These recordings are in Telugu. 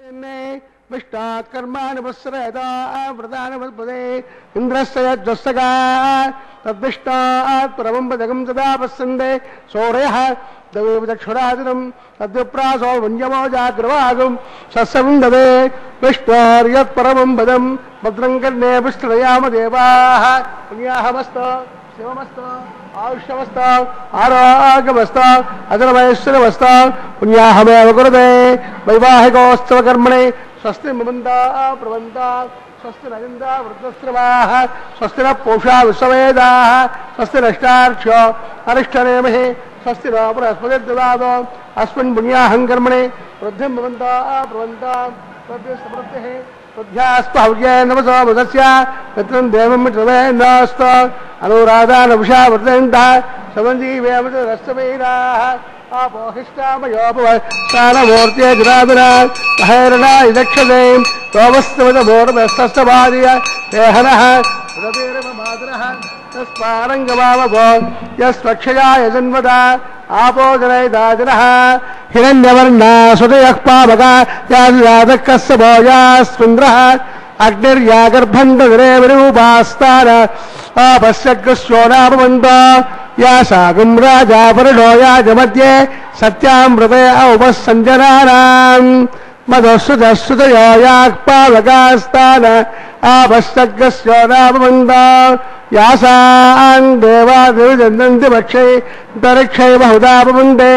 विष्टाकर्माणि वत्सरयता व्रतानुपदे इन्द्रस्य यज्जस्सगा तद्विष्टात् परमं पदकं तदा पश्यन्ते सौर्यः देव चक्षुरादिनं तद्विप्रासो वन्यमो जाग्रवागं सस्यं ददे विष्णोर्यत् परमं पदं भद्रं कर्णे विष्णयाम देवाः पुण्याहमस्तु शिवमस्तु आयुष्यमस्तु आरोग्यमस्तु अजरमैश्वर्यमस्तु पुण्याहमेव कुरुते वैवाहिकोत्सव कर्मणे स्वस्ति ममन्ता प्रवन्ता स्वस्ति नगिन्दा वृद्धश्रवाः स्वस्ति न पूषा विश्ववेदाः स्वस्ति नष्टार्क्ष्यो अरिष्टनेमिः स्वस्ति न बृहस्पतिर्ददातो अस्मिन् पुण्याहं कर्मणे वृद्धिं ममन्ता प्रवन्ता समृद्धिः वृद्ध्यास्पहव्ये नमसो बुधस्य मित्रं देवं मित्रवेन्दास्तु अनुराधानवुषा वर्धयन्तः समञ्जीवेमरस्तवीराः आपोहिष्टामयोपवस्तानमूर्त्यै जनादना महेरणा इदक्षते तोमस्तमतमोर्मस्तस्तभार्य देहनः हृदतीरममातरः तस्मारङ्गमावभो यस्वक्षया यजन्वता आपो जनैदाजनः हिरण्यवर्णा सुतयः पावका यादकस्य भोजास्विन्द्रः अग्निर्यागर्भण्डरे विरूपास्तान आपश्यग्रस्योनापमन्तो या सागं राजा परिणो याजमध्ये सत्यामृते औपसञ्जनानाम् मधुश्रुतश्रुतयो याक्पावकास्तान आपश्यग्रस्योनापमन्तो यासान् देवादिविजन्दन्ति भक्षै दरिक्षै बहुधापमन्ते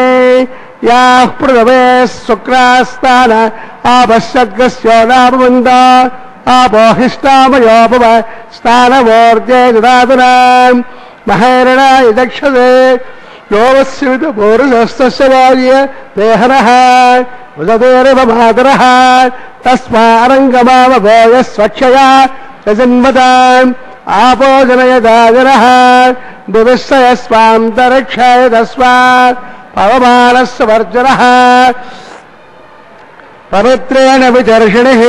याः पृथवे शुक्रास्तान आपश्यग्रस्योनापमन्तो आपोहिष्टामयोपव स्थानमूर्त्यै ददातुनाम् महेरणा इदक्षते योवस्यविदपूरुषस्तस्य वार्य देहनः वदतेरवमातरः तस्मारङ्गमावभो यस्वक्षया यजन्मताम् आपो जनयदाजनः दिविश्च यस्वान्तरिक्षाय तस्मात् पवमानस्य वर्जनः पवित्रेण विचर्षिणिः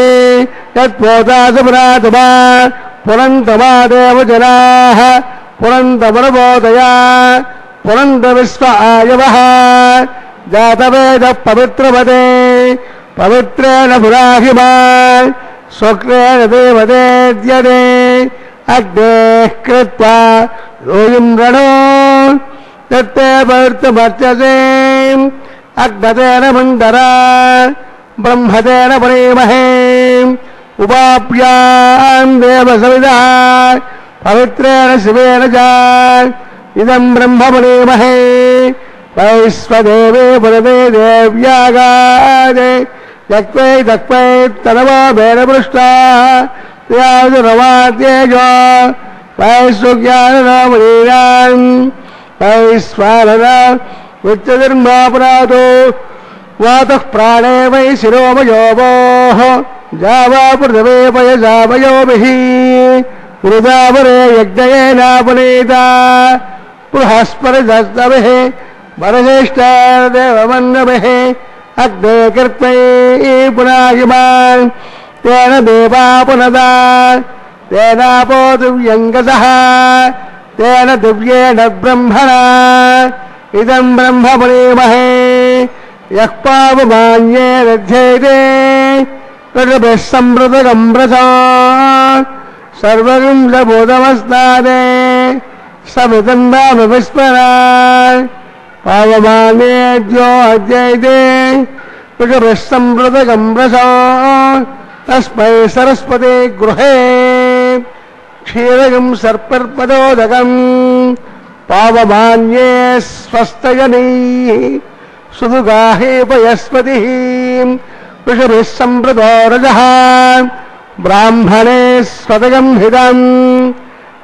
यत्पोतासुपुरातमा पुरन्तमादेव जनाः पुरन्तमनुबोधया पुरन्तविश्व आयवः जातवेदः पवित्रपदे पवित्रेण पुराहिमा शुक्रेण देवदेद्यते अग्नेः कृत्वा रोयं रणो तत्ते पवित्रमर्चसे अग्नतेन मन्दरा ब्रह्मतेन परीमहे उपाप्यां देवसविदः पवित्रेण शिवेन च इदं ब्रह्म परीमहे वैश्वदेवे पुरते देव्यागादे यक्वै तक्वै तनवा भेदपृष्टा याजुरवाद्येजो वैश्वज्ञाननामनीनान् वैश्वानर वित्तधर्मापराधो वातः प्राणे वै शिरोमयोगोः जावा पृथ्वे पयजावयोभिः वृदावरे यज्ञयेनापनीता बृहस्पतिर्दस्तभिः वरज्येष्ठदेवमन्नभिः अग्ने कृत्वै पुनायमान् तेन देवा पुनदा तेनापो दिव्यङ्गसः तेन दिव्येण ब्रह्मणा इदं ब्रह्म परीमहे यः पावमान्ये रध्येते ऋषभिः संवृतगं रसो सर्वगं बोधमस्तादे सविदन्दामविस्मरान् पावमानेद्यो अध्येते ऋषभिः संवृतगं रसो तस्मै सरस्वती गृहे क्षीरगं सर्पर्पदोदकम् पावमान्ये स्वस्तयनैः सुदुगाहे पयस्पतिः ऋषभिः संवृतो रजः ब्राह्मणे स्वतगं हितम्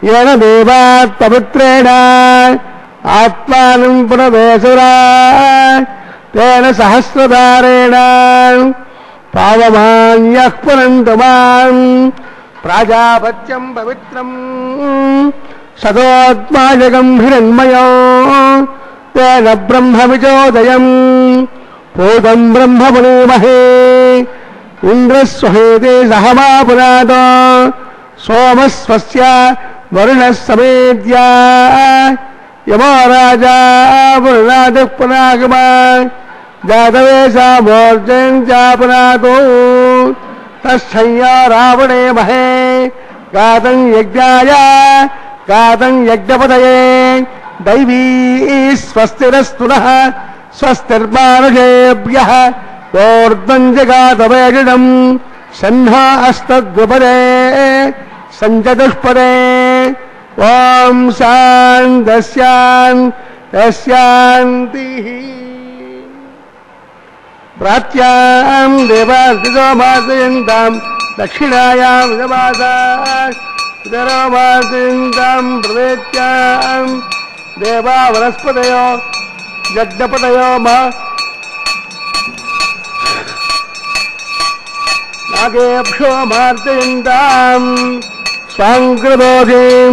येन देवात् पवित्रेण आत्मानं पुनवेसुरा तेन सहस्रधारेण पावमान्यः पुनन्तु माम् प्राजापत्यं पवित्रम् सदोत्माजगं हिरण्मयो तेन ब्रह्मविचोदयम् पूतं ब्रह्म पुनीमहे इन्द्रस्वहेते सहमापुराद सोमस्वस्य वरुणः समेद्या यमो राजा पुनरादिः पुनागमा जातवेशा मोर्जन् चापुनातो तच्छय्या रावणे महे गातं यज्ञाय गातं यज्ञपतये दैवी स्वस्तिरस्तु नः स्वस्तिर्मानुषेभ्यः ऊर्ध्वं जगातवेदिनं सन्ना अस्तद्विपदे सञ्चतुष्पदे ॐ शान्तिः प्राच्यां देवार्तितो मार्जयन्तां दक्षिणायां विदमासां प्रवेत्यां देवा वनस्पतयो यज्ञपतयो नागेभ्यो मार्जयन्तां स्वाङ्कृतोषीं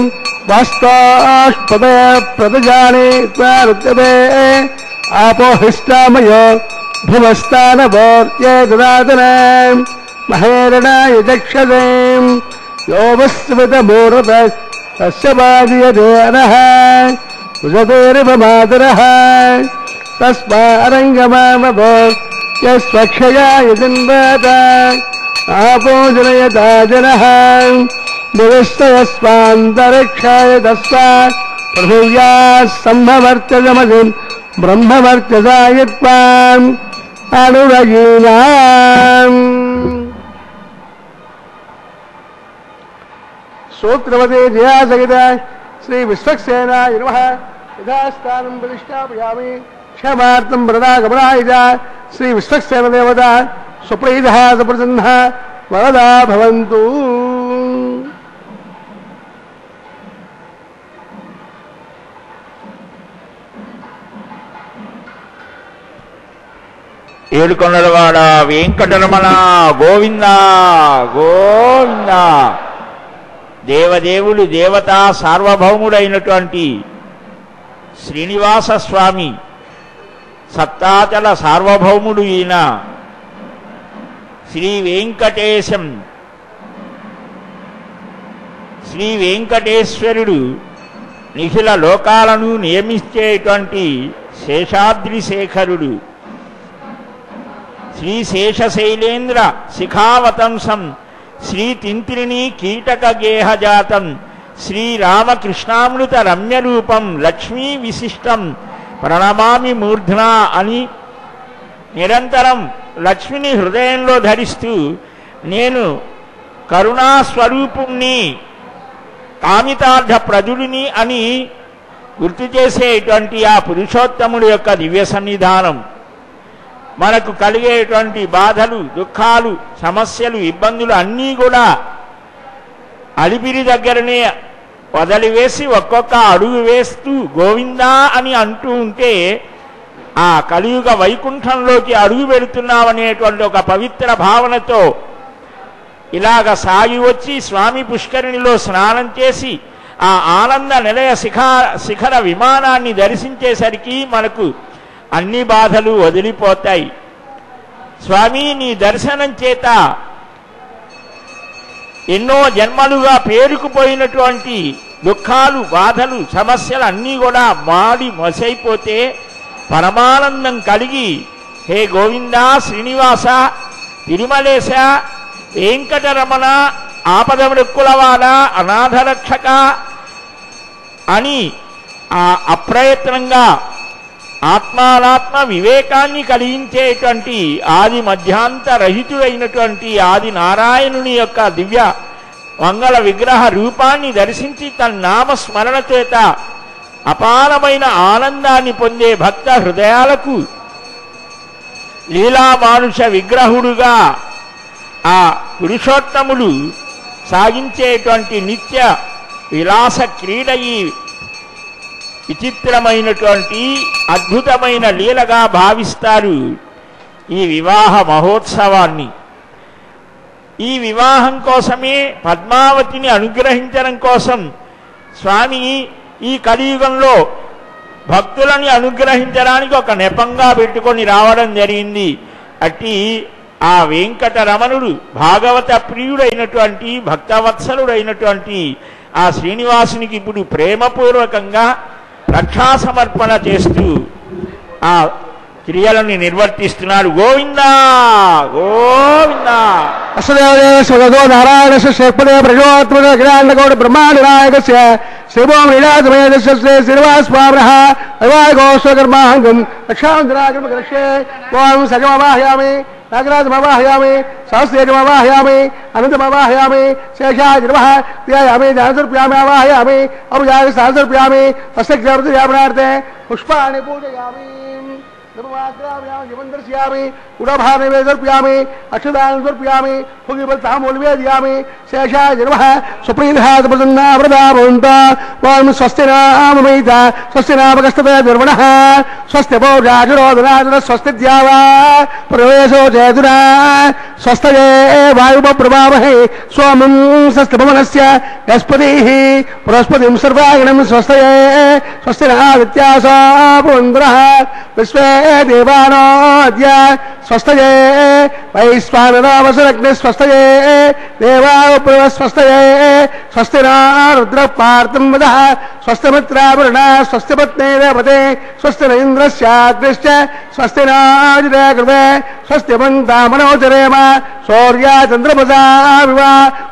वास्ताष्पदय प्रदजाने त्वारुत्यते आपो हिष्टामयो भुवस्तानवोर्ये ददातनां महेरणाय चक्षसें यो वस्वितमूर्त तस्य बाधीयते अनः कुजतेरिवमातरः तस्मारङ्गमामभो यस्वक्षयाय जन्मत आपो जनयता जनः निविष्टयस्वान्तरिक्षाय तस्मा पृथिव्याः सम्भवर्त्यजमसिं ब्रह्मवर्चसाय त्वाम् अनुरगीणाम् सूत्रवते जया सहित श्री विश्वक्सेनाय नमः यथास्थानं प्रतिष्ठापयामि क्षमार्थं वरदागमनाय च श्री विश्वक्सेन देवता सुप्रीतः सुप्रसन्नः वरदा भवन्तु। ఏడుకొండలవాడ వెంకటరమణ గోవింద గోవింద. దేవదేవులు దేవతా సార్వభౌముడైనటువంటి శ్రీనివాస స్వామి సత్తాచల సార్వభౌముడు ఈయన శ్రీ వెంకటేశం. శ్రీ వెంకటేశ్వరుడు నిఖిల లోకాలను నియమించేటువంటి శేషాద్రి శేఖరుడు. శ్రీ శేషశైలేంద్ర శిఖావతంసం శ్రీ తింత్రిణీ కీటక గేహజాతం శ్రీరామకృష్ణామృత రమ్యరూపం లక్ష్మీ విశిష్టం ప్రణమామి మూర్ధ్నా అని నిరంతరం లక్ష్మిని హృదయంలో ధరిస్తూ నేను కరుణాస్వరూపుణ్ణి కామితార్థ ప్రజుడిని అని గుర్తు చేసేటువంటి ఆ పురుషోత్తముడి యొక్క దివ్య సన్నిధానం మనకు కలిగేటువంటి బాధలు దుఃఖాలు సమస్యలు ఇబ్బందులు అన్నీ కూడా అలిపిరి దగ్గరనే వదిలివేసి ఒక్కొక్క అడుగు వేస్తూ గోవిందా అని అంటూ ఉంటే ఆ కలియుగ వైకుంఠంలోకి అడుగు పెడుతున్నామనేటువంటి ఒక పవిత్ర భావనతో ఇలాగ సాగి వచ్చి స్వామి పుష్కరిణిలో స్నానం చేసి ఆ ఆనంద నిలయ శిఖర విమానాన్ని దర్శించేసరికి మనకు అన్ని బాధలు వదిలిపోతాయి. స్వామి నీ దర్శనం చేత ఎన్నో జన్మలుగా పేరుకుపోయినటువంటి దుఃఖాలు బాధలు సమస్యలు అన్నీ కూడా మాడి మసైపోతే పరమానందం కలిగి హే గోవిందా శ్రీనివాస తిరుమలేశ వెంకటరమణ ఆపదమృక్కులవాడ అనాథరక్షక అని ఆ అప్రయత్నంగా ఆత్మానాత్మ వివేకాన్ని కలిగించేటువంటి ఆది మధ్యాంత రహితుడైనటువంటి ఆది నారాయణుని యొక్క దివ్య మంగళ విగ్రహ రూపాన్ని దర్శించి తన నామస్మరణ చేత అపారమైన ఆనందాన్ని పొందే భక్త హృదయాలకు లీలామానుష విగ్రహుడుగా ఆ పురుషోత్తముడు సాగించేటువంటి నిత్య విలాస క్రీడ ఈ విచిత్రమైనటువంటి అద్భుతమైన లీలగా భావిస్తారు ఈ వివాహ మహోత్సవాన్ని. ఈ వివాహం కోసమే పద్మావతిని అనుగ్రహించడం కోసం స్వామి ఈ కలియుగంలో భక్తులని అనుగ్రహించడానికి ఒక నెపంగా పెట్టుకొని రావడం జరిగింది. అట్టి ఆ వెంకటరమణుడు భాగవత ప్రియుడైనటువంటి భక్తవత్సలుడైనటువంటి ఆ శ్రీనివాసునికి ఇప్పుడు ప్రేమపూర్వకంగా రక్షా సమర్పణ చేస్తూ ఆ క్రియలను నిర్వర్తిస్తున్నాడు. గోవిందా గోవిందా. అశ్వదేవదేవ నారాయణ శేపదే ప్రజోత్మక కిరాండగౌడ బ్రహ్మాండ నాయకస్య శ్రీభోమ లీలాసమేతస్య శ్రీ శ్రీనివాసస్వామినః అవాగోస్వకర్మాంగం రక్షాంతరాగర్మకర్షే ఓం సజమవాహయామి నాగరాజమవాహయామి సహస్రేజమవాహయామి అనంతమవాహయామి శేషాజిర్మః ధ్యాయామి ధ్యానసర్ప్యామి అవాహయామి అభిజాయ సహస్రప్యామి తస్యక్షేమర్థయామనార్థే పుష్పాణి పూజయామి దర్శయామి ఉడభానవేదర్ప్యామి అక్షదానం దర్ప్యామి భుగిబతామూల్వేదయామి శేషాజిర్మః సుప్రీల్హాతప్రసన్నావ్రతాభవంత ఓం స్వస్తి నామమైత స్వస్తి నామకస్తతే నిర్వణః స్వస్తి పౌరాజురోదనాజుర స్వస్తి ద్యావా ప్రవేశో చేతునా స్వస్తయే వాయుపప్రభామహే సోమం స్వస్తి భవనస్య యస్పతిః బృహస్పతిం సర్వాగణం స్వస్తయే స్వస్తి నాదిత్యాసా పుంద్రః విశ్వే దేవానాద్య స్వస్తయే వైశ్వానరావసరగ్ని స్వస్తయే దేవాప్రవ స్వస్తయే స్వస్తి రుద్ర పార్థం వదః స్వస్తిమిత్రావరుణ స్వస్తి పత్నే రేపతే స్వస్తి ఇంద్రస్యాగ్నిశ్చ స్వస్తి నాజిరే కృతే స్వస్తి మంతామనోచరేమ సౌర్యా చంద్రమసావివ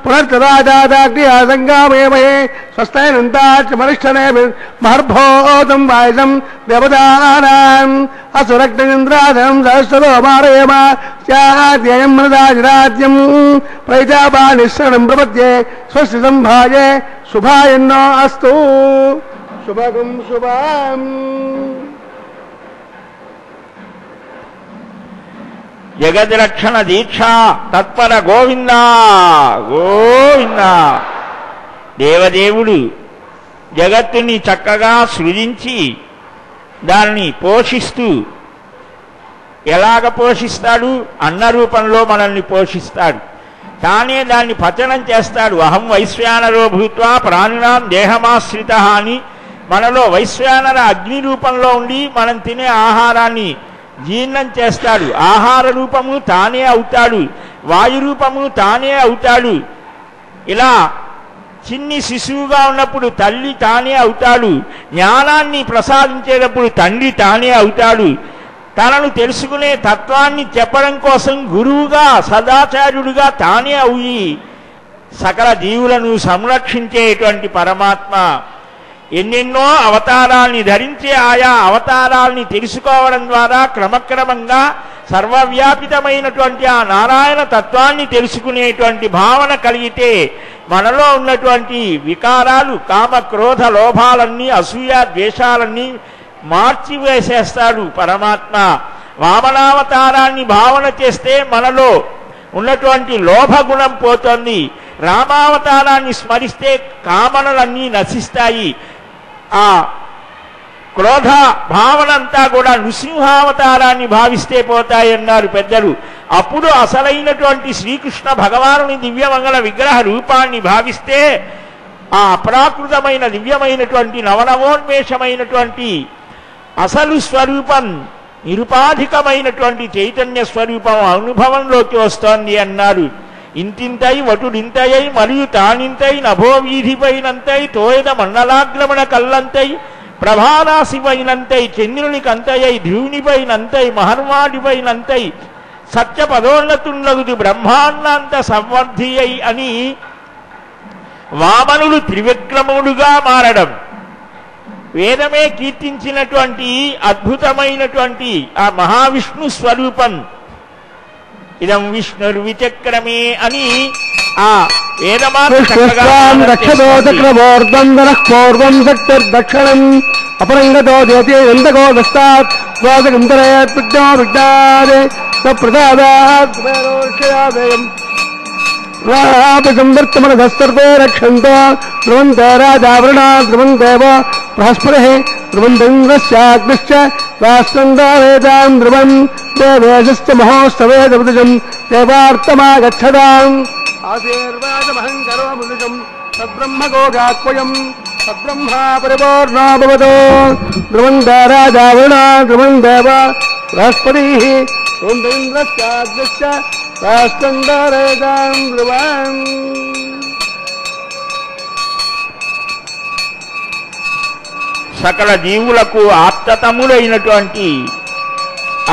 పునర్తదాజాదాగ్నియా సంగామేమహే స్వస్తైనంతాచమనిష్టనే మహర్భోతం వాయుసం దేవదానాం అసురగ్నింద్రాధనం సహస్రలో మారయేమ స్యాద్యయం మృదాజిరాజ్యం ప్రజాపానిశ్రణం ప్రపద్యే స్వస్తి సంభాయే శుభాయన్నో అస్తు శుభగం శుభం. జగద్రక్షణ దీక్ష తత్పర గోవిందా గోవిందా. దేవదేవుడు జగత్తుని చక్కగా సృజించి దాన్ని పోషిస్తూ ఎలాగ పోషిస్తాడు? అన్న రూపంలో మనల్ని పోషిస్తాడు. తానే దాన్ని పచనం చేస్తాడు. అహం వైశ్వానరో భూత్వా ప్రాణినాం దేహమాశ్రిత అని మనలో వైశ్వానర అగ్ని రూపంలో ఉండి మనం తినే ఆహారాన్ని జీర్ణం చేస్తాడు. ఆహార రూపము తానే అవుతాడు, వాయు రూపము తానే అవుతాడు. ఇలా చిన్ని శిశువుగా ఉన్నప్పుడు తల్లి తానే అవుతాడు. జ్ఞానాన్ని ప్రసాదించేటప్పుడు తండ్రి తానే అవుతాడు. తనను తెలుసుకునే తత్వాన్ని చెప్పడం కోసం గురువుగా సదాచార్యుడిగా తానే అయి సకల జీవులను సంరక్షించేటువంటి పరమాత్మ ఎన్నెన్నో అవతారాల్ని ధరించి ఆయా అవతారాల్ని తెలుసుకోవడం ద్వారా క్రమక్రమంగా సర్వవ్యాపితమైనటువంటి ఆ నారాయణ తత్వాన్ని తెలుసుకునేటువంటి భావన కలిగితే మనలో ఉన్నటువంటి వికారాలు కామ క్రోధ లోభాలన్నీ అసూయ ద్వేషాలన్నీ మార్చివేసేస్తాడు పరమాత్మ. వామనావతారాన్ని భావన చేస్తే మనలో ఉన్నటువంటి లోభగుణం పోతుంది. రామావతారాన్ని స్మరిస్తే కామనలన్నీ నశిస్తాయి. ఆ క్రోధ భావనంతా కూడా నృసింహావతారాన్ని భావిస్తే పోతాయన్నారు పెద్దలు. అప్పుడు అసలైనటువంటి శ్రీకృష్ణ భగవానుని దివ్యమంగళ విగ్రహ రూపాన్ని భావిస్తే ఆ అప్రాకృతమైన దివ్యమైనటువంటి నవనవోన్మేషమైనటువంటి అసలు స్వరూపం నిరుపాధికమైనటువంటి చైతన్య స్వరూపం అనుభవంలోకి వస్తోంది అన్నారు. ఇంతింతై వటుడింతయై మరియు తానింతై నభోవీధిపైనంతై తోయద మండలాగ్రమణ కల్లంతై ప్రభారాశిపైనంతై చంద్రునికంతయై ధ్రువునిపైనంతై మహర్వాడిపైనంతై సత్య పదోన్నతుండగుదు బ్రహ్మాండాంత సంవర్ధి అయి అని వామనుడు త్రివిక్రముడుగా మారడం వేదమే కీర్తించినటువంటి అద్భుతమైనటువంటి ఆ మహావిష్ణు స్వరూపం. ఇదం విష్ణుర్విచక్రమే అని ఆ వేదమార్గం శక్తిర్దక్షిణం అపరంగతో దేతేందగో దస్తాత్ ద్వాదకంతరయత్ విజ్ఞో విజ్ఞాదే ప్రదాదాత్ సంవర్తమనధస్సర్వే రక్షంతో ధ్రువంతే రాజావృణా ధ్రువందేవ బృహస్పతిః ధ్రువంతేంద్రస్యాగ్నిశ్చ రాష్ట్రందావేదాం ధ్రువం దేవేశశ్చ మహోత్సవే దృజం దేవార్తమాగచ్చదాం ఆశీర్వాదమహం కరోముదం తద్బ్రహ్మగోగాత్వయం తద్బ్రహ్మా పరిపూర్ణో భవతో ధ్రువంతే రాజావృణా ధ్రువందేవ బృహస్పతిః ధ్రువంతేంద్రస్యాగ్నిశ్చ రాష్ట్రందావేదాం ధ్రువం. సకల జీవులకు ఆప్తతములైనటువంటి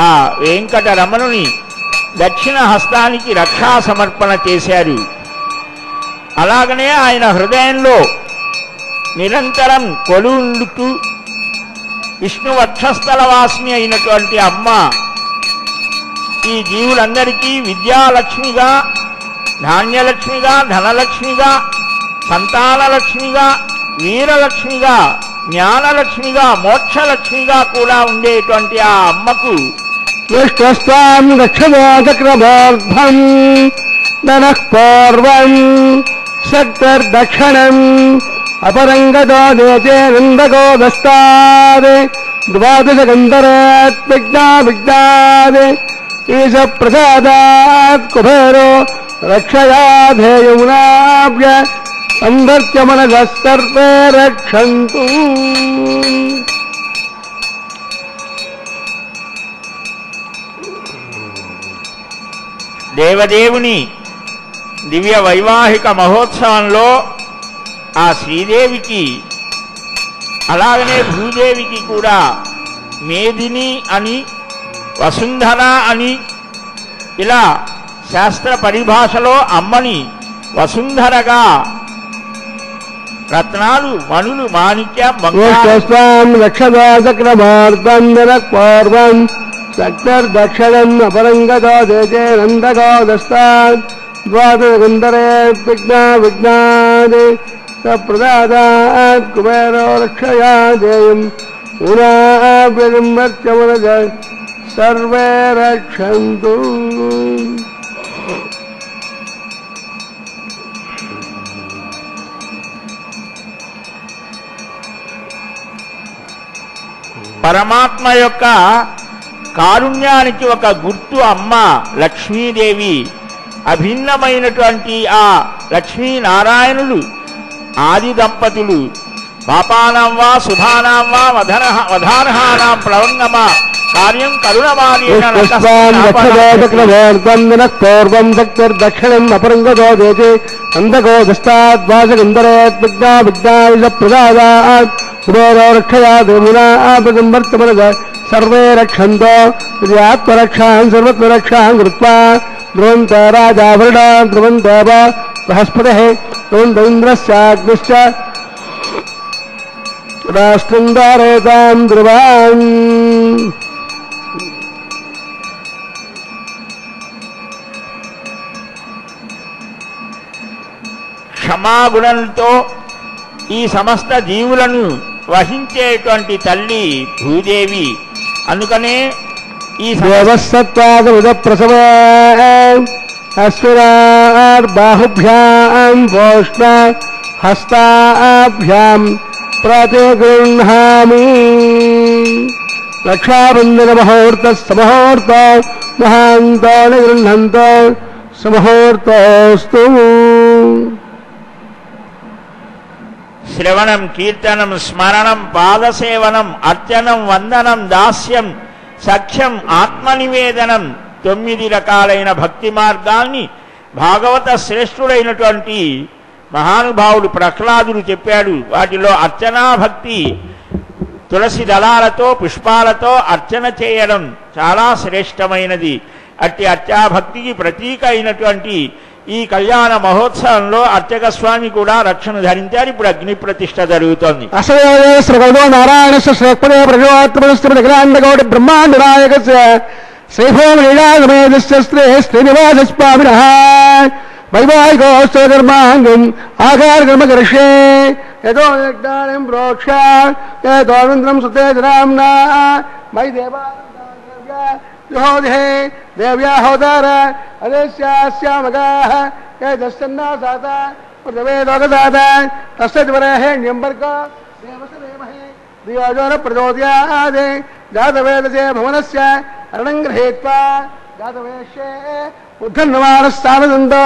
ఆ ఆ వెంకటరమణుని దక్షిణ హస్తానికి రక్షా సమర్పణ చేశారు. అలాగనే ఆయన హృదయంలో నిరంతరం కొలువుండుతూ విష్ణు వక్షస్థలవాసిని అయినటువంటి అమ్మ ఈ జీవులందరికీ విద్యాలక్ష్మిగా, ధాన్యలక్ష్మిగా, ధనలక్ష్మిగా, సంతానలక్ష్మిగా, వీరలక్ష్మిగా, జ్ఞానలక్ష్మిగా, మోక్షలక్ష్మిగా కూడా ఉండేటువంటి ఆ అమ్మకు విష్ణుస్వాం దక్షిణాచక్రమార్ధం ధనః పూర్వం శక్తిర్దక్షిణం అపరంగతో దేశే నందగోదస్తాద్ ద్వాదశ గంధరాత్ విజ్ఞావిజ్ఞాద్ ఈశ ప్రసాదాత్ కుబేరో రక్షయా ధేయమునాభ్య సంవర్త్య మనసః సర్వే రక్షంతు. దేవదేవుని దివ్య వైవాహిక మహోత్సవంలో ఆ శ్రీదేవికి అలాగనే భూదేవికి కూడా మేదిని అని, వసుంధర అని, ఇలా శాస్త్ర పరిభాషలో అమ్మని వసుంధరగా రత్నాలు, మణులు, మాణిక్యం, విష్ణుస్వాం దక్షిణాచక్రమార్ధం ధనః పూర్వం శక్తిర్దక్షిణం అపరంగతో దేశే నందగోదస్తాద్ ద్వాదశ గంధరాత్ విజ్ఞావిజ్ఞాద్ ప్రదాదాత్ కుబేరో రక్షయా ధేయం పునాభ్యజంవర్త్య మనసః సర్వే రక్షంతు. పరమాత్మ యొక్క కారుణ్యానికి ఒక గుర్తు అమ్మ లక్ష్మీదేవి. అభిన్నమైనటువంటి ఆ లక్ష్మీనారాయణులు ఆది దంపతులు పాపానాం వా శుభానాం వా వధార్హానాం ప్లవంగమ కార్యం కరుణమార్యేణ దక్షిణాచక్రమార్ధం ధనః పూర్వం శక్తిర్దక్షిణం అపరంగతో దేశే నందగోదస్తాద్ ద్వాదశ గంధరాత్ విజ్ఞావిజ్ఞాయ ప్రసాదాత్ కుబేరో రక్షయా ధేమునాభ్యజంవర్త్య మనసః సర్వే రక్షంతో. ఆత్మరక్షాం సర్వత్వరక్షాం కృత్వా ధ్రువంత రాజావరుడా ధ్రువం దేవ బృహస్పతిః ధ్రువంత ఇంద్రస్యాగ్నిశ్చ రాష్ట్రం ధారయతాం ధ్రువాన్. క్షమాగుణంతో ఈ సమస్త జీవులను వహించేటువంటి తల్లి భూదేవి. అందుకనే ఈ దేవసత్వాగ ప్రసవ అశ్వినార్బాహుభ్యాం వోష్ణ హస్తాభ్యాం ప్రతిగృహ్ణామి. రక్షాబంధన ముహూర్త సమహూర్త మహాంతో నిగృహంతో సమహూర్తోస్తు. శ్రవణం, కీర్తనం, స్మరణం, పాదసేవనం, అర్చనం, వందనం, దాస్యం, సఖ్యం, ఆత్మనివేదనం 9 రకాలైన భక్తి మార్గాల్ని భాగవత శ్రేష్ఠుడైనటువంటి మహానుభావుడు ప్రహ్లాదుడు చెప్పాడు. వాటిలో అర్చనా భక్తి, తులసి దళాలతో పుష్పాలతో అర్చన చేయడం చాలా శ్రేష్టమైనది. అట్టి అర్చాభక్తికి ప్రతీక అయినటువంటి ఈ కళ్యాణ మహోత్సవంలో అర్చక స్వామి కూడా రక్షణ ధరించారు. ఇప్పుడు అగ్ని ప్రతిష్ఠ జరుగుతోంది. అసో నారాయణ శ్రేపదే ప్రజోత్తమగౌడి బ్రహ్మాండ నాయక శ్రీభోమేదస్య శ్రీనివాస స్వామిన వైవాహికోత్సవకర్మాంగం ఆకారకర్మకరిష్యే యతో యజ్ఞానం ప్రోక్ష యతోనంతరం సుతేజనాంనా మై దేవా దేవ్యా హోదార అదేశ్యామగాః యదస్సన్నా సాత ప్రవేదోగదాత తస్యద్వరేహ్యంబర్క దేవసదేమహే దియోజన ప్రచోదయాదే జాతవేదసే భవనస్య అరణం గృహీత్వా జాతవేశ్యే ఉద్ధన్నమానస్థానదంతో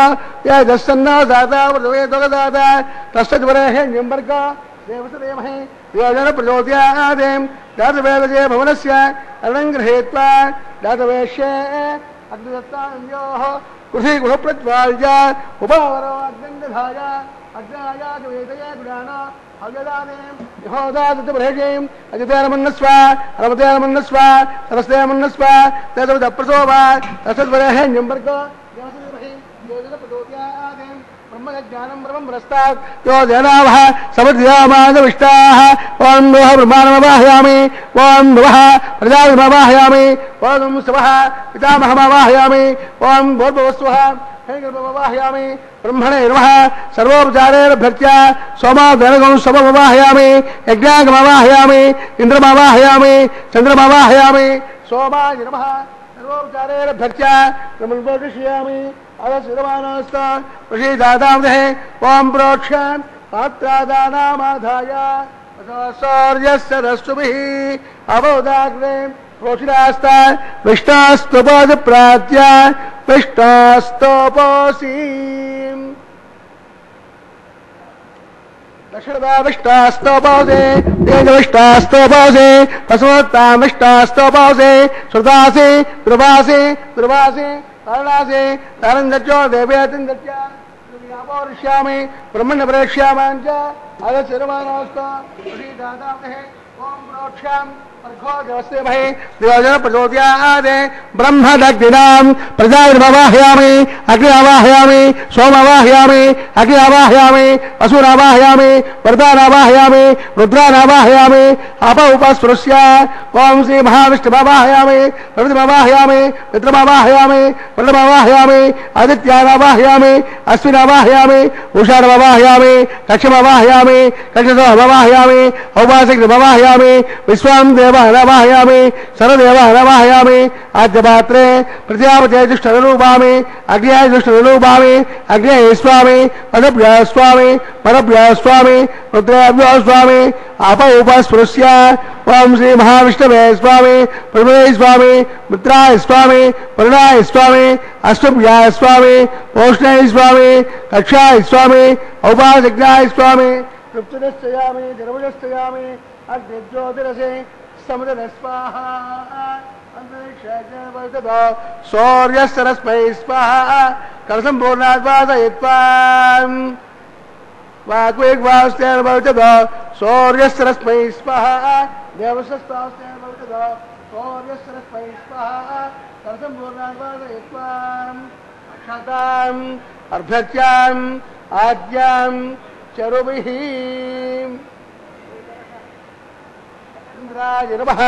యదస్సన్నా సాత ప్రవేదోగదాత తస్యద్వరేహ్యంబర్క దేవసదేమహే దియోజన ప్రచోదయాదే జాతవేదసే భవనస్య అరణం గృహీత్వా జాతవేశ్యే అగ్నిదత్తాన్యోః कृषि गुणप्रज्वाल्य उपावरो अग्निधाय अग्नायाच वेदये गुणान अव्यदानें यहोदादित्यपरेषें अजितेरमन्नस्व अरमतेरमन्नस्व सरस्तेरमन्नस्व तेजवदप्रसोवा तस्सद्वरेहेण्यम्बर्गो देवसदेवहि योजनप्रचोदयादें ब्रह्मज्ञानं ब्रह्मं रस्तात् यो देनावः समृद्ध्यामानविष्टाः ॐ नमः ब्रह्माणमवाहयामि ॐ नमः प्रजापतिमवाहयामि ॐ सवः पितामहमवाहयामि ॐ भूर्भुवस्वः हेगर्भमवाहयामि ब्रह्मणे नमः सर्वोपचारेभ्यर्च्य सोमादेवगं सममवाहयामि यज्ञागमवाहयामि इन्द्रमवाहयामि चन्द्रमवाहयामि सोमाय नमः सर्वोपचारेभ्यर्च्य ब्रह्मणोपदिश्यामि अवश्यमानस्त प्रसीदादामहे ॐ प्रोक्षन् पात्रादानामाधाय सौर्यस्य रश्मिभिः अवोदाग्ने प्रोक्षितास्त विष्टास्तुपादिप्राच्य विष्टास्तोपोऽसि दक्षिणविष्टास्तोपोऽसि तेजविष्टास्तोपोऽसि तस्मोत्तामिष्टास्तोपोऽसि श्रुतासि ध्रुवासि ध्रुवासि तारणासि तारञ्जच्यो देवयतिञ्जच्य व्यापोरिष्यामि ब्रह्मण्य प्रेक्ष्यामाञ्च अगच्छरमानोऽस्त श्रीदादामहे ॐ प्रोक्ष्याम् देवस्तेमहे देवजन प्रचोदयादे ब्रह्मदग्निनां प्रजापतिमवाहयामि अग्निमवाहयामि सोमवाहयामि अग्निमवाहयामि वसुनावाहयामि वरदानावाहयामि रुद्रानावाहयामि अप उपस्पृश्य ॐ श्री महाविष्णुमवाहयामि प्रभृतिमवाहयामि मित्रमवाहयामि वल्लभमवाहयामि आदित्यानावाहयामि अश्विनावाहयामि उषाणमवाहयामि कक्षमवाहयामि कक्षसोमवाहयामि औपासिकमवाहयामि विश्वां नवाहयामि सर्वदेवः नवाहयामि आद्यपात्रे प्रजापते दुष्टरूपामि अग्न्याय दुष्टरूपामि अग्न्याय स्वामी अदभ्य स्वामी परभ्य स्वामी रुद्रेभ्यो स्वामी आप उपस्पृश्य ॐ श्री महाविष्णवे स्वामी प्रभुवे स्वामी मित्राय स्वामी वरुणाय स्वामी अष्टभ्याय स्वामी ओष्णाय स्वामी कक्षाय स्वामी औपासिकाय स्वामी तृप्तिरस्तयामि जर्वजस्तयामि अग्निज्योतिरसे समुद्र स्वाहा अंतरिक्षवर्तत सौर्यस्तरस्मै स्वाहा कलसम्पूर्णाद्वादयित्वा वाग्वेगवास्तेर्वर्तत सौर्यस्तरस्मै स्वाहा देवस्तास्तेर्वर्तत सौर्यस्तरस्मै स्वाहा कलसम्पूर्णाद्वादयित्वा अक्षताम् अर्भ्यत्याम् आद्याम् चरुभिः इंद्राय नमः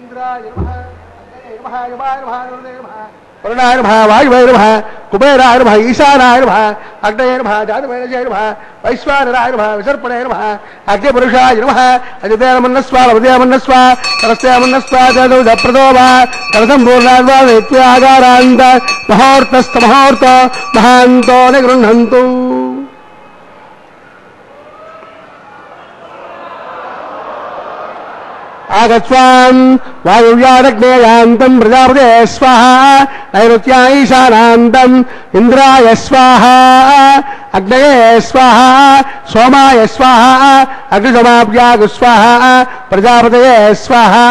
इंद्राय नमः वरुणाय नमः वायुवे नमः कुबेराय नमः ईशानाय नमः अग्नये नमः जातवेदसे नमः वैश्वानराय नमः विसर्पणे नमः अग्निपुरुषाय नमः अजितेरमन्नस्वा लवदेयमन्नस्व सरस्तेयमन्नस्व जदुदप्रदोभा कलसम्पूर्णाद्वादयित्वागारान्त मुहूर्तस्तमुहूर्त महान्तो निगृह्णन्तु आगच्छान् वायुव्यादग्नेयान्तं प्रजापते स्वाहा नैऋत्याईशानान्तं इन्द्राय स्वाहा अग्नये स्वाहा सोमाय स्वाहा अग्निसमाभ्यागु स्वाहा प्रजापतये स्वाहा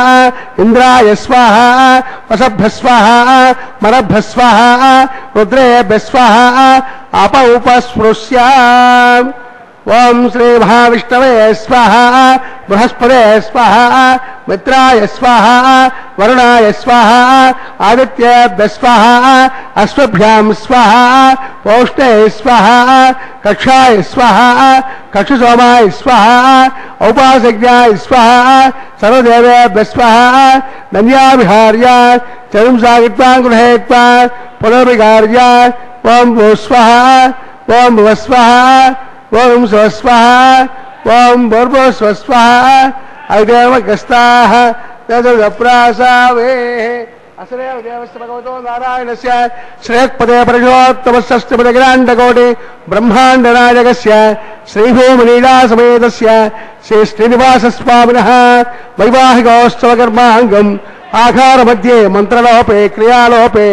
इंद्राय स्वाहा वसभ्य स्वाहा मरभ्य स्वाहा रुद्रेभ्य स्वाहा आप उपस्पृश्य ओम श्री महाविष्णवे स्वाहा बृहस्पते स्वाहा मित्राय स्वाहा वरुणाय स्वाहा आदित्येभ्यः स्वाहा अश्वभ्यां स्वाहा ओष्णे स्वाहा कक्षाय स्वाहा कक्षसोमाय स्वाहा औपासज्ञाय स्वाहा सर्वदेवेभ्यः स्वाहा नन्याविहार्य चरुंसागित्वा गृहेत्वा पुनर्विहार्य ओम भू स्वाहा ओम भुव स्वाहा ओम स्वस्वाहा ओम भूर्भुव स्वस्वाहा अग्निर्मगस्ताः तदुदप्रासावे असरेव देवस्य भगवतो नारायणस्य श्रेयःपदे परशोत्तमस्य ब्रह्माण्डनायकस्य श्रीभूमिलीलासमेतस्य श्री श्रीनिवासस्वामिनः वैवाहिकोत्सवकर्माङ्गम् आहारमध्ये मन्त्रलोपे क्रियालोपे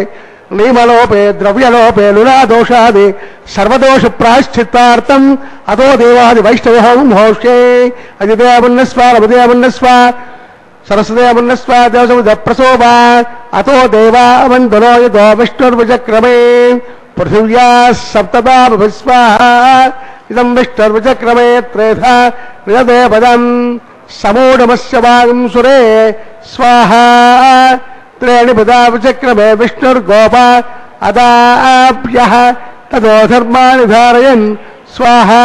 नियमलोपे द्रव्यलोपे लुलादोषादि सर्वदोष प्रायश्चित्तार्थम् अतो देवादि वैष्णवः होष्ये अजितेयमन्नस्व लभतेयमन्नस्व సరస్వదేవన్నస్వా దేవసముద ప్రసోభా అతో దేవా వందనో యదో విష్ణుర్విచక్రమే పృథివ్యా సప్తదా స్వాహా ఇదం విష్ణుర్విచక్రమే త్రేధా నిదే పదం సమూఢమస్య వాగం సురే స్వాహా త్రేణి పదా విచక్రమే విష్ణుర్గోపా అదాభ్యః తదో ధర్మాణి ధారయన్ స్వాహా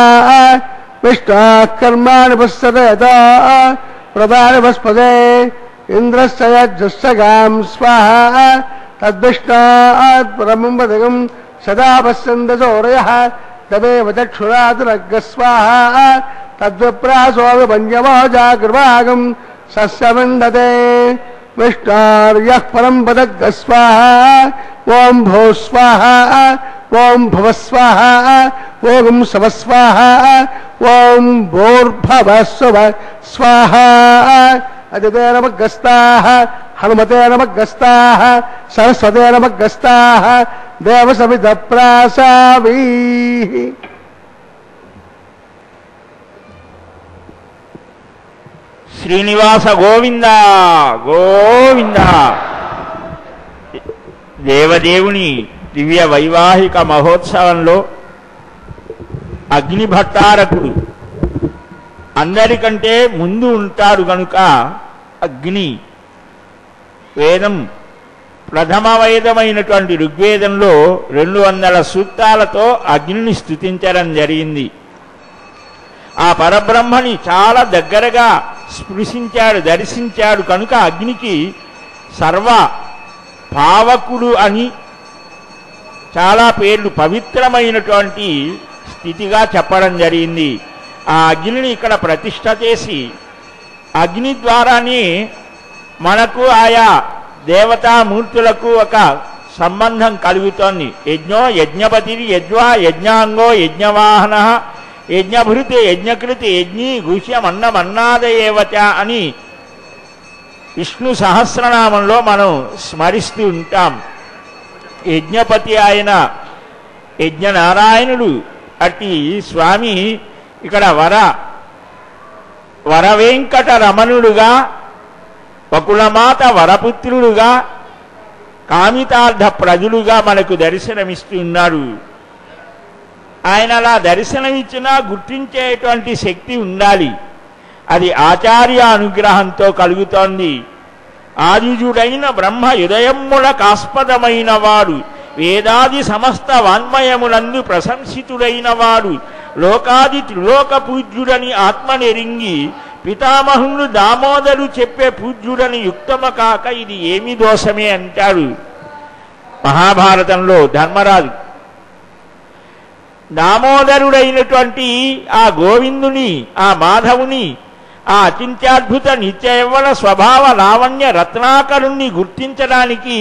విష్ణుః కర్మాణి పశ్యత ప్రదాని వస్పదే ఇంద్రస్య యజ్ఞస్య గాం స్వాహా తద్విష్ణాత్ పరమం పదగం సదా పశ్యందసోరయః తమేవ చక్షురాతురగ్గ స్వాహా తద్విప్రాసో విభంజమో జాగృవాగం సస్యమండతే విష్ణార్యః పరం పదగ్గ స్వాహా ఓం భూ స్వాహా ఓం భువ స్వాహా ఓం శవ స్వాహా ఓం భూర్భవ స్వ స్వాహా అదితే నమగ్గస్తాః హనుమతే నమగ్గస్తాః సరస్వతే నమగ్గస్తాః దేవసవిత ప్రాసావీః. శ్రీనివాస గోవింద గోవింద. దేవదేవుని దివ్య వైవాహిక మహోత్సవంలో అగ్నిభట్టారకుడు అందరికంటే ముందు ఉంటాడు కనుక అగ్ని వేదం ప్రథమ వేదమైనటువంటి ఋగ్వేదంలో 200 సూక్తాలతో అగ్నిని స్తుతించడం జరిగింది. ఆ పరబ్రహ్మని చాలా దగ్గరగా స్పృశించాడు, దర్శించాడు కనుక అగ్నికి సర్వ పావకుడు అని చాలా పేర్లు, పవిత్రమైనటువంటి స్థితిగా చెప్పడం జరిగింది. ఆ అగ్నిని ఇక్కడ ప్రతిష్ఠ చేసి అగ్ని ద్వారానే మనకు ఆయా దేవతామూర్తులకు ఒక సంబంధం కలుగుతోంది. యజ్ఞో యజ్ఞపతి యజ్వా యజ్ఞాంగో యజ్ఞవాహన యజ్ఞభృతి యజ్ఞకృతి యజ్ఞీ గుహ్యమన్నమన్నాదయేవచ అని విష్ణు సహస్రనామంలో మనం స్మరిస్తూ ఉంటాం. యజ్ఞపతి ఆయన యజ్ఞనారాయణుడు. అట్టి స్వామి ఇక్కడ వరవేంకట రమణుడుగా, వకులమాత వరపుత్రుడుగా, కామితార్థ ప్రజలుగా మనకు దర్శనమిస్తున్నాడు. ఆయన అలా దర్శనమిచ్చినా గుర్తించేటువంటి శక్తి ఉండాలి. అది ఆచార్య అనుగ్రహంతో కలుగుతోంది. ఆదిజుడైన బ్రహ్మ యుదయమ్ములకాస్పదమైన వాడు, వేదాది సమస్త వాన్మయములందు ప్రశంసితుడైన వాడు, లోకాది త్రిలోక పూజ్యుడని ఆత్మనెరింగి పితామహుడు దామోదరు చెప్పే పూజ్యుడని యుక్తమ కాక ఇది ఏమి దోషమే అంటాడు మహాభారతంలో ధర్మరాజు. దామోదరుడైనటువంటి ఆ గోవిందుని, ఆ మాధవుని, ఆ అచింత్యాద్భుత నిత్యయవ్వన స్వభావ లావణ్య రత్నాకరుణ్ణి గుర్తించడానికి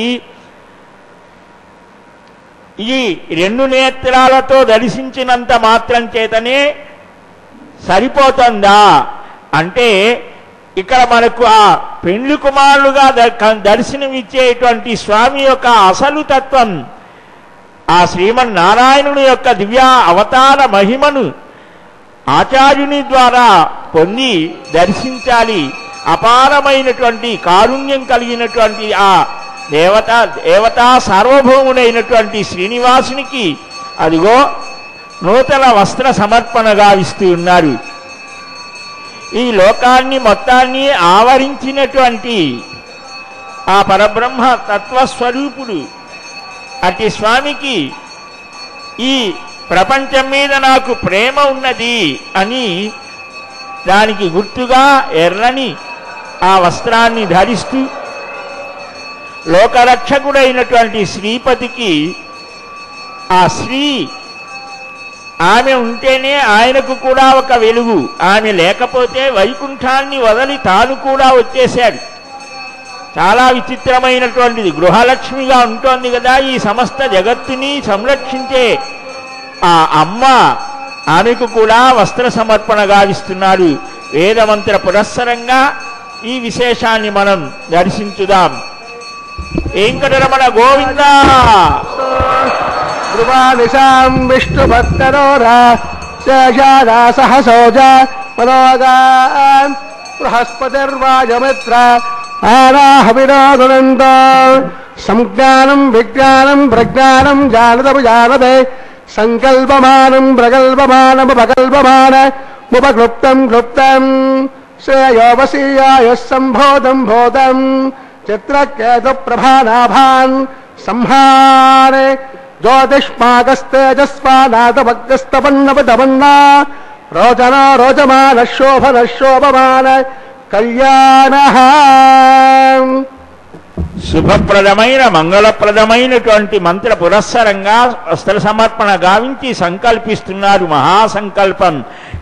ఈ 2 నేత్రాలతో దర్శించినంత మాత్రం చేతనే సరిపోతుందా అంటే, ఇక్కడ మనకు ఆ పెండ్లి కుమారులుగా దర్శనమిచ్చేటువంటి స్వామి యొక్క అసలు తత్వం, ఆ శ్రీమన్నారాయణుని యొక్క దివ్య అవతార మహిమను ఆచార్యుని ద్వారా పొంది దర్శించాలి. అపారమైనటువంటి కారుణ్యం కలిగినటువంటి ఆ దేవతా సార్వభౌముడైనటువంటి శ్రీనివాసునికి అదిగో నూతన వస్త్ర సమర్పణగా ఇస్తూ ఉన్నారు. ఈ లోకాన్ని మొత్తాన్ని ఆవరించినటువంటి ఆ పరబ్రహ్మ తత్వస్వరూపుడు అట్టి స్వామికి ఈ ప్రపంచం మీద నాకు ప్రేమ ఉన్నది అని దానికి గుర్తుగా ఎర్రని ఆ వస్త్రాన్ని ధరిస్తూ లోకరక్షకుడైనటువంటి శ్రీపతికి ఆ శ్రీ ఆమె ఉంటేనే ఆయనకు కూడా ఒక వెలుగు, ఆమె లేకపోతే వైకుంఠాన్ని వదిలి తాను కూడా వచ్చేశాడు. చాలా విచిత్రమైనటువంటిది. గృహలక్ష్మిగా ఉంటోంది కదా ఈ సమస్త జగత్తుని సంరక్షించే ఆ అమ్మ, ఆమెకు కూడా వస్త్ర సమర్పణ గావిస్తున్నాడు. వేదమంత్ర పురస్సరంగా ఈ విశేషాన్ని మనం దర్శించుదాం. వెంకటరమణ గోవింద. ధ్రువానిశాం విష్ణుభక్తరోరా శేషాదా సహసోజ మనోగా బృహస్పతిర్వాజమిత్ర ఆరాహవిరాదునంత సంజ్ఞానం విజ్ఞానం ప్రజ్ఞానం జానదము జానదే సంకల్పమానం ప్రగల్పమానముపకల్పమాన ముపక్లుప్తం క్లుప్తం శ్రేయోవసీయాయ సంభోదం భోదం చిత్రకేతు ప్రభానాభాన్ సంహారే జ్యోతిష్మాకస్తేజస్వానాథభక్తస్తపన్నపతపన్నా రోచన రోచమాన శోభన శోభమాన కళ్యాణ. శుభప్రదమైన మంగళప్రదమైనటువంటి మంత్ర పురస్సరంగా వస్త్ర సమర్పణ గావించి సంకల్పిస్తున్నారు మహాసంకల్పం.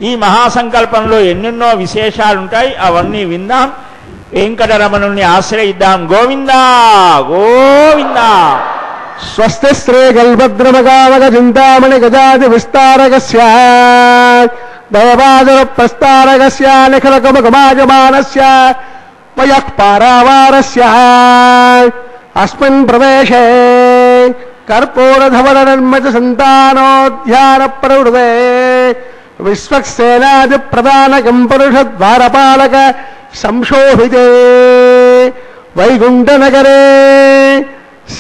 ఈ మహాసంకల్పంలో ఎన్నెన్నో విశేషాలుంటాయి, అవన్నీ విందాం. వెంకటరమణుణ్ణి ఆశ్రయిద్దాం. గోవిందా గోవిందా. స్వస్తి శ్రీ గల్భద్రమగావగ చింతామణి గజాది విస్తారకస్య దైవాదుర ప్రస్తారకస్య నిఖిలకమగమాజమానస్య వయః పారావారస్య అస్మిన్ ప్రవేశే కర్పూరధవల నిర్మిత సంతానోధ్యాన ప్రవృతే విశ్వక్సేనాది ప్రధానకం పురుష ద్వారపాలక సంశోభితే వైకుంఠనగరే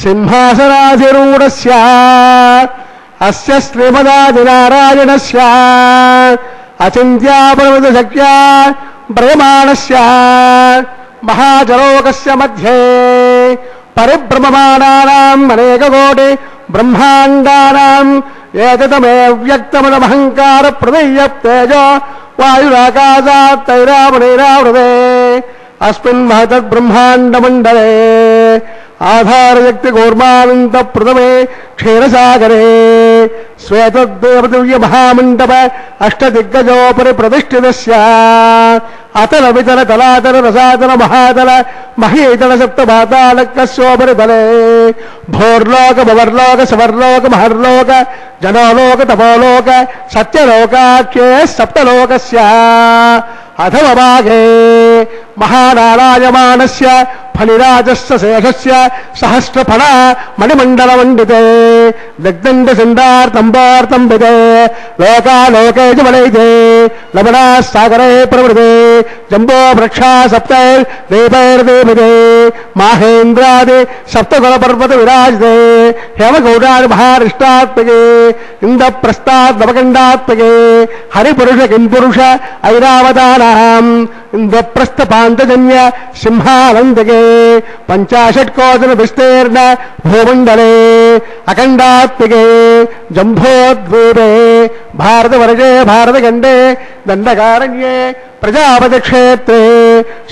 సింహాసనాధిరూఢస్య అస్య శ్రీమదాదినారాయణస్య అచింత్యాపరిమితశక్త్యా ప్రయమాణస్య మహాజలోకస్య మధ్యే పరిభ్రమమాణానాం అనేకకోటి బ్రహ్మాండానాం ఏకతమే వ్యక్తమనమహంకార ప్రదయ్యప్తేజో వాయురాకాశాత్ తైరావణైరావృతే అస్మిన్ మహతద్బ్రహ్మాండమండలే ఆధారశక్తి కూర్మానంద ప్రథమే క్షీరసాగరే శ్వేతదేవదివ్య మహామండప అష్టదిగ్గజోపరి ప్రతిష్ఠితస్య అతల వితల తలాతల రసాతల మహాతల మహీతల సప్తపాతాళకస్యోపరి తలే భోర్లోక భవర్లోక సవర్లోక మహర్లోక జనోలోక తపోలోక సత్యలోకాఖ్యే సప్తలోకస్య అథవ భాగే మహానారాయమాణస్య ఫణిరాజస్య శేషస్య సహస్రఫణ మణిమండలమండితే దగ్దండ సిండార్తంబార్తంబితే లోకాలోకే జమలైతే లవణా సాగరే ప్రవృతే జంబో వృక్షా సప్తైర్దీపైర్దీపితే మాహేంద్రాది సప్తకులపర్వత విరాజితే హేమగౌడాది మహారిష్టాత్మకే ఇంద్రప్రస్థాత్ నవకండాత్మకే హరిపురుష కింపురుష ఐరావతానాం ఇంద్రప్రస్థ పాంతజన్య సింహానందకే పంచాశట్కోదన విస్తీర్ణ భూమండలే అఖండాత్మికే జంబోద్వీపే భారతవర్షే భారతఖండే దండకారణ్యే ప్రజాపతి క్షేత్రే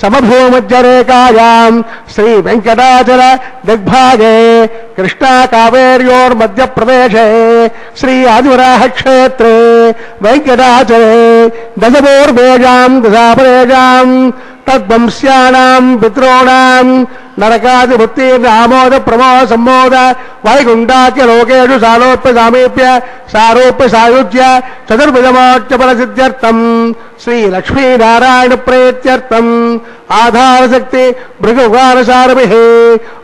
సమభూమధ్యరేఖాయాం శ్రీ వెంకటాచల దిగ్భాగే కృష్ణా కావేర్యోర్మధ్య ప్రదేశే శ్రీ ఆదివరాహ క్షేత్రే వెంకటాచలే దశపూర్వేజాం దశాపరేజాం తద్వంశ్యానాం పితॄణాం నరకాదివృత్తీర్ణ ఆమోద ప్రమోద సంమోద వైకుంఠాఖ్య లోకేషు సాలోప్య సామీప్య సారూప్య సాయుజ్య చతుర్విధమోచ్చపల సిద్ధ్యర్థం శ్రీ లక్ష్మీనారాయణ ప్రేత్యర్థం ఆధారశక్తి భృగుగానసారభిః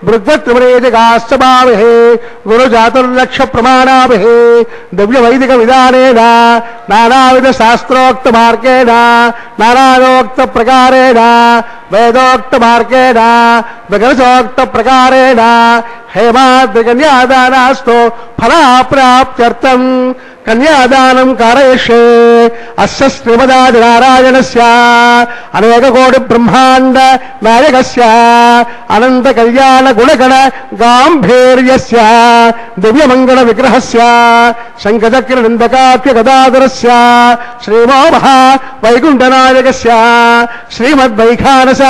భృగ్వత్రిమరేజగాశ్చభావిః గురుజాతుర్లక్ష్య ప్రమాణాభిః దివ్యవైదిక విధానేన నానావిధ శాస్త్రోక్త మార్గేణ నానాదోక్త ప్రకారేణ వేదోక్త మార్గేణ విగరసోక్త ప్రకారేణ హేమాద్రికన్యాదానాస్తు ఫలాప్రాప్త్యర్థం కన్యాదానం కారయిష్యే అస్య శ్రీమదాదినారాయణస్య అనేక కోటి బ్రహ్మాండ నాయకస్య అనంత కళ్యాణ గుణగణ గాంభీర్యస్య దివ్యమంగళ విగ్రహస్య శంఖచక్ర నిందకాఖ్య గదాధరస్య శ్రీమో మహా వైకుంఠనాయకస్య శ్రీమద్వైఖానస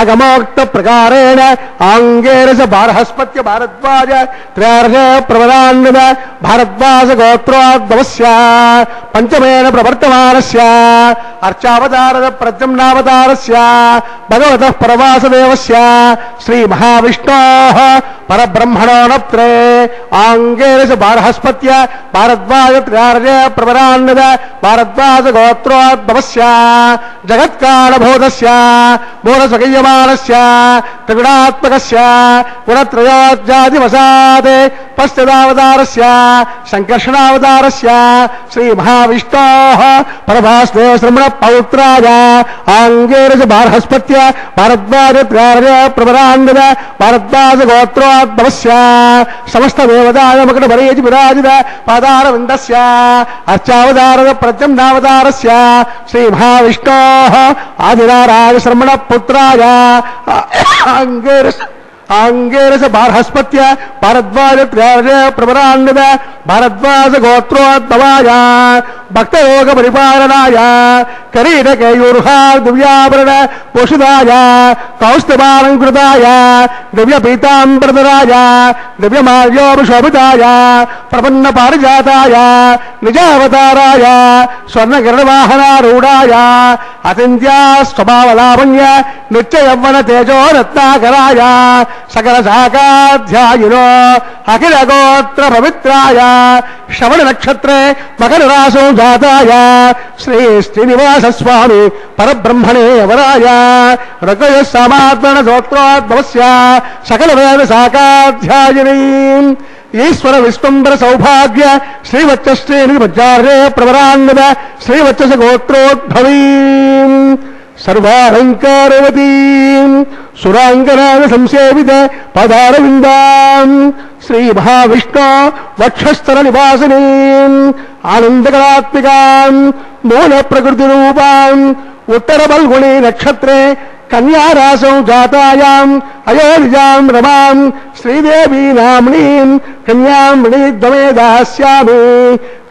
ఆగమోక్త ప్రకారేణ ఆంగేరస బారహస్పత్య భారద్వాజ త్రయార్హ ప్రవరాన్విత భారద్వాజ గోత్రోద్భవస్య పంచమేన ప్రవర్తమానస్య అర్చావతారద ప్రద్యుమ్నావతారస్య భగవతః పరవాసుదేవస్య శ్రీ మహావిష్ణోః పరబ్రహ్మణో నప్త్రే ఆంగేరస బారహస్పత్య భారద్వాజ త్రయార్హ ప్రవరాన్విత భారద్వాజ గోత్రోద్భవస్య జగత్కాళభూతస్య మూలస్వగీయమానస్య త్రిగుణాత్మకస్య గుణత్రయోజ్యాదివసాత్ పశ్చిదావతారస్య సంకర్షణావతారస్య శ్రీ మహావిష్ణోః పరభాస్మే శ్రమణ పౌత్రాయ ఆంగేరస బార్హస్పత్య భారద్వాజ త్రార్య ప్రవరాంగద భారద్వాజ గోత్రోద్భవస్య సమస్త దేవతాయ మకట వరేజి విరాజిత పాదారవిందస్య అర్చావతార ప్రత్యమ్నావతారస్య శ్రీ మహావిష్ణోః ఆదినారాయణ శ్రమణ పుత్రాయ ఆంగేరస బార్హస్పత్య భారద్వాజ త్రార్య ప్రవరాంగద భారద్వాజ గోత్రోద్భవాయ భక్తయోగ పరిపాలనాయ కరీట కేయూర్హా దివ్యాభరణ పోషితాయ కౌస్తుభాలంకృతాయ దివ్య పీతాంబరధరాయ దివ్యమాల్యోభిశోభితాయ ప్రపన్న పారిజాతాయ నిజావతారాయ స్వర్ణగరుడవాహనారూఢాయ అచింత్యా స్వభావలావణ్య నిత్య యవ్వన తేజో రత్నాకరాయ సకల శాఖాధ్యాయునో అఖిల గోత్ర పవిత్రాయ శ్రవణ నక్షత్రే మకర రాశో జాతాయ శ్రీ శ్రీనివాస స్వామి పరబ్రహ్మణే అవరాయ ఋగయ సమాత్మన స్తోత్రోద్భవస్య సకల వేద శాఖాధ్యాయిని ఈశ్వర విశ్వంబర సౌభాగ్య శ్రీవచ్చ శ్రేణి మధ్యార్హే ప్రవరాంగద శ్రీవచ్చస గోత్రోద్భవీ సర్వాలంకారవతీ సురాంగనాద సంసేవిత పదారవిందాం శ్రీ మహావిష్ణు వక్షస్థల నివాసిని ఆనందకరాత్మికాం మూల ప్రకృతి రూపాం ఉత్తర బల్గుణి నక్షత్రే కన్యారాశం జాతాయాం అయోనిజాం రమాం శ్రీదేవీ నామ్నీం కన్యాం మణిద్వమే దాస్యామి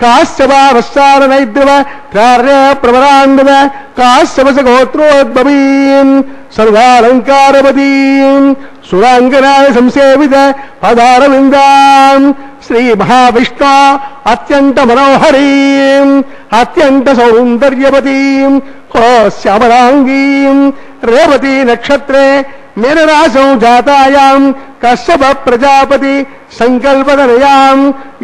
కాశ్యపావస్సార నైద్రవ కార్య ప్రవరాంగద కాశ్యపస గోత్రోద్భవీం సర్వాలంకారవతీం సురాంగనాయ సంసేవిత పదారవిందాం శ్రీ మహావిష్ణు అత్యంత మనోహరీం అత్యంత సౌందర్యవతీం శ్యామలాంగీం రేవతి నక్షత్రే మీనరాశం జాతాయాం కశ్యప ప్రజాపతి సంకల్పతనయాం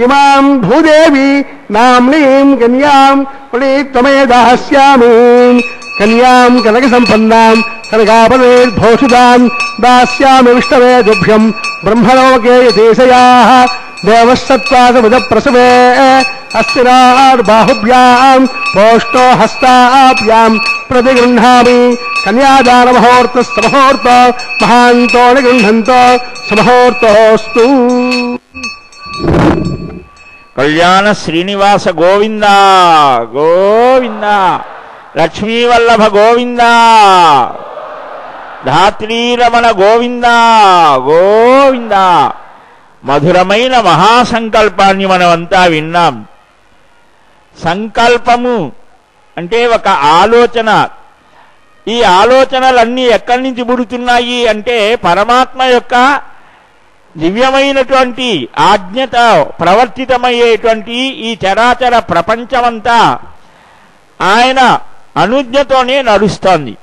ఇమాం భూదేవి నామ్నీం కన్యాం పుణీత్వమే దాస్యామి కన్యాం కనక సంపన్నాం కనకాపదేర్భూషితాం దాస్యామి విష్ణవే దుభ్యం బ్రహ్మలోకే యతీశయాః దేవసత్వాసముద ప్రసవే అస్తినార్బాహుభ్యాం పోష్టో హస్తాభ్యాం ప్రతిగృహ్ణామి కన్యాదాన మహోర్త సమహోర్త మహాంతో నిగృహంతో సమహోర్తోస్తు. కళ్యాణ శ్రీనివాస గోవింద గోవింద, లక్ష్మీవల్లభ గోవింద, ధాత్రీరమణ గోవింద గోవింద. మధురమైన మహాసంకల్పాన్ని మనమంతా విన్నాం. సంకల్పము అంటే ఒక ఆలోచన. ఈ ఆలోచనలన్నీ ఎక్కడి నుంచి పుడుతున్నాయి అంటే పరమాత్మ యొక్క దివ్యమైనటువంటి ఆజ్ఞత ప్రవర్తితమయ్యేటువంటి ఈ చరాచర ప్రపంచమంతా ఆయన అనుజ్ఞతోనే నడుస్తోంది.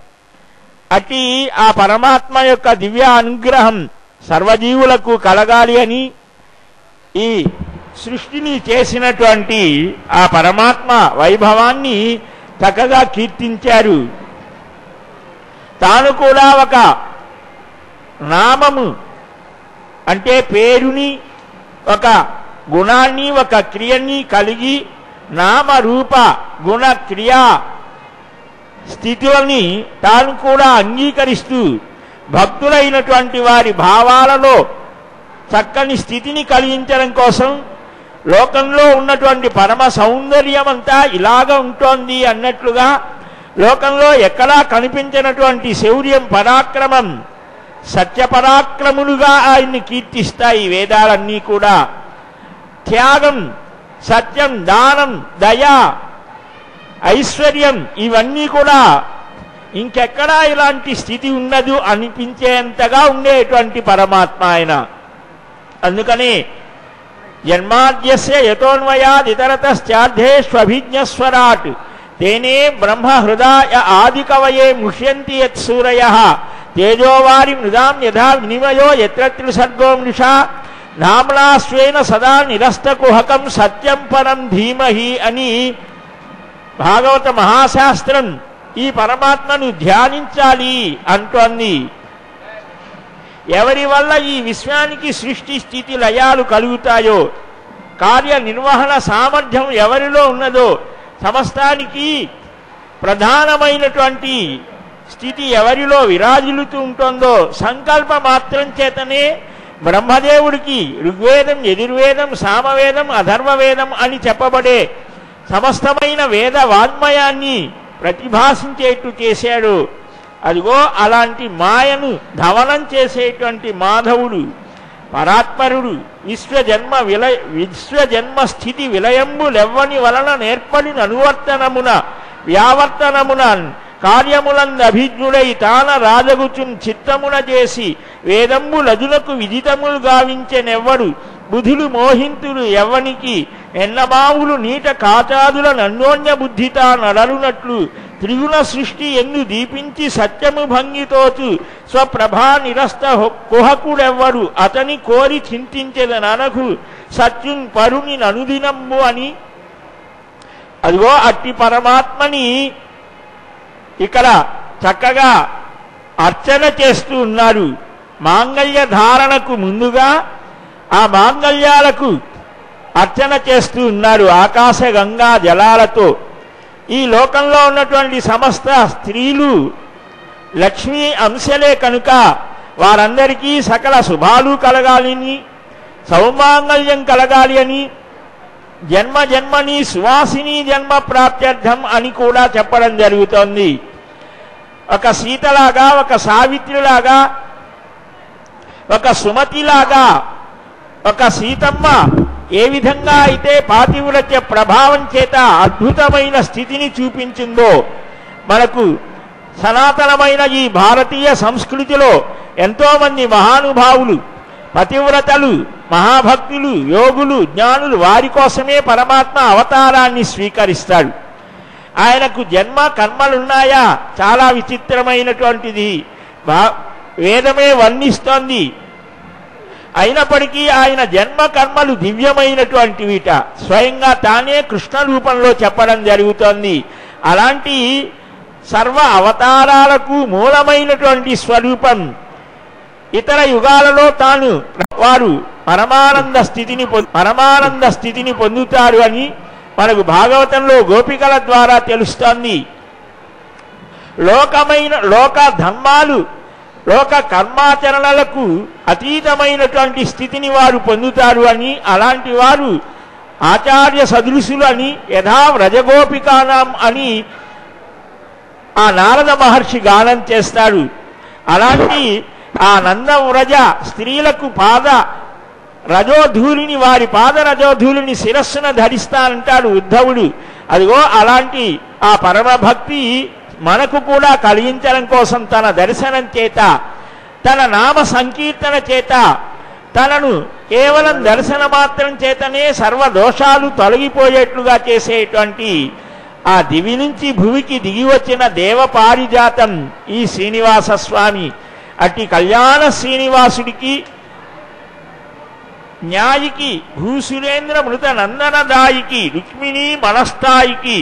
అట్టి ఆ పరమాత్మ యొక్క దివ్య అనుగ్రహం సర్వజీవులకు కలగాలి అని ఈ సృష్టిని చేసినటువంటి ఆ పరమాత్మ వైభవాన్ని చక్కగా కీర్తించారు. తాను కూడా ఒక నామము అంటే పేరుని, ఒక గుణాన్ని, ఒక క్రియని కలిగి నామరూప గుణ క్రియా స్థితులని తాను కూడా అంగీకరిస్తూ భక్తులైనటువంటి వారి భావాలలో చక్కని స్థితిని కలిగించడం కోసం లోకంలో ఉన్నటువంటి పరమ సౌందర్యమంతా ఇలాగ ఉంటోంది అన్నట్లుగా లోకంలో ఎక్కడా కనిపించినటువంటి శౌర్యం, పరాక్రమం, సత్యపరాక్రములుగా ఆయన్ని కీర్తిస్తాయి వేదాలన్నీ కూడా. త్యాగం, సత్యం, దానం, దయ, ఐశ్వర్యం ఇవన్నీ కూడా ఇంకెక్కడా ఇలాంటి స్థితి ఉండదు అనిపించేంతగా ఉండేటువంటి పరమాత్మ ఆయన. అందుకని జన్మాద్యస్య యతోన్వయాదితరతశ్చార్ధేష్వభిజ్ఞస్వరాట్ తేనే బ్రహ్మ హృదయ ఆదికవయే ముష్యంతి యత్సూరయః తేజోవారి మృదాం యథా వినిమయో యత్ర త్రిసర్గో మృషా నామ్నాస్వేన సదా నిరస్తకుహకం సత్యం పరం ధీమహి అని భాగవత మహాశాస్త్రం ఈ పరమాత్మను ధ్యానించాలి అంటోంది. ఎవరి వల్ల ఈ విశ్వానికి సృష్టి స్థితి లయాలు కలుగుతాయో, కార్యనిర్వహణ సామర్థ్యం ఎవరిలో ఉన్నదో, సమస్తానికి ప్రధానమైనటువంటి స్థితి ఎవరిలో విరాజిల్లుతూ ఉంటుందో, సంకల్ప మాత్రం చేతనే బ్రహ్మదేవుడికి ఋగ్వేదం, యజుర్వేదం, సామవేదం, అథర్వవేదం అని చెప్పబడే సమస్తమైన వేద వాజ్మయాన్ని ప్రతిభాసించేట్టు చేశాడు. అదిగో అలాంటి మాయను ధవనం చేసేటువంటి మాధవుడు పరాత్పరుడు. విశ్వజన్మ స్థితి విలయంబులెవ్వని వలన నేర్పడిన అనువర్తనమున వ్యావర్తనమున కార్యములంద అభిజ్ఞుడై తాన రాజగుచున్ చిత్తమున చేసి వేదంబులజులకు విదితములు గావించెనెవ్వడు బుధులు మోహింతులు ఎవ్వనికి ఎన్నబావులు నీట కాచాదుల నన్నోన్య బుద్ధితా నడలునట్లు త్రిగుణ సృష్టి ఎందు దీపించి సత్యము భంగితోచు స్వప్రభా నిరస్త కుహకుడెవ్వడు అతని కోరి చింతించెదననకు సత్యున్ పరుని ననుదినంబు అని. అదిగో అట్టి పరమాత్మని ఇక్కడ చక్కగా అర్చన చేస్తూ ఉన్నారు. మాంగళ్య ధారణకు ముందుగా ఆ మాంగళ్యాలకు అర్చన చేస్తూ ఉన్నారు ఆకాశ గంగా జలాలతో. ఈ లోకంలో ఉన్నటువంటి సమస్త స్త్రీలు లక్ష్మీ అంశలే కనుక వారందరికీ సకల శుభాలు కలగాలని, సౌమాంగళ్యం కలగాలి అని, జన్మ జన్మని సువాసిని జన్మ ప్రాప్త్యర్థం అని కూడా చెప్పడం జరుగుతోంది. ఒక సీతలాగా, ఒక సావిత్రిలాగా, ఒక సుమతిలాగా, ఒక సీతమ్మ ఏ విధంగా అయితే పాతివ్రత్య ప్రభావం చేత అద్భుతమైన స్థితిని చూపించిందో, మనకు సనాతనమైన ఈ భారతీయ సంస్కృతిలో ఎంతోమంది మహానుభావులు, పతివ్రతలు, మహాభక్తులు, యోగులు, జ్ఞానులు వారి కోసమే పరమాత్మ అవతారాన్ని స్వీకరిస్తాడు. ఆయనకు జన్మ కర్మలున్నాయా? చాలా విచిత్రమైనటువంటిది వేదమే వర్ణిస్తోంది. అయినప్పటికీ ఆయన జన్మ కర్మలు దివ్యమైనటువంటివిట. స్వయంగా తానే కృష్ణ రూపంలో చెప్పడం జరుగుతోంది. అలాంటి సర్వ అవతారాలకు మూలమైనటువంటి స్వరూపం. ఇతర యుగాలలో తాను వారు పరమానంద స్థితిని పొందుతారు అని మనకు భాగవతంలో గోపికల ద్వారా తెలుస్తోంది. లోక ధర్మాలు, లోక కర్మాచరణలకు అతీతమైనటువంటి స్థితిని వారు పొందుతారు అని, అలాంటి వారు ఆచార్య సదృశులు అని, యథా వ్రజగోపికానాం అని ఆ నారద మహర్షి గానం చేస్తాడు. అలాంటి ఆ నందవ్రజ స్త్రీలకు రజోధూళిని, వారి పాద రజోధూళిని శిరస్సున ధరిస్తానంటాడు ఉద్ధవుడు. అదిగో అలాంటి ఆ పరమభక్తి మనకు కూడా కలిగించడం కోసం తన దర్శనం చేత, తన నామ సంకీర్తన చేత, తనను కేవలం దర్శన మాత్రం చేతనే సర్వదోషాలు తొలగిపోయేట్లుగా చేసేటువంటి ఆ దివి నుంచి భువికి దిగి వచ్చిన దేవ పారిజాతం ఈ శ్రీనివాస స్వామి. అట్టి కళ్యాణ శ్రీనివాసుడికి, న్యాయికి, భూసురేంద్ర మృత నందనదాయికి, రుక్మిణీ మనస్థాయికి,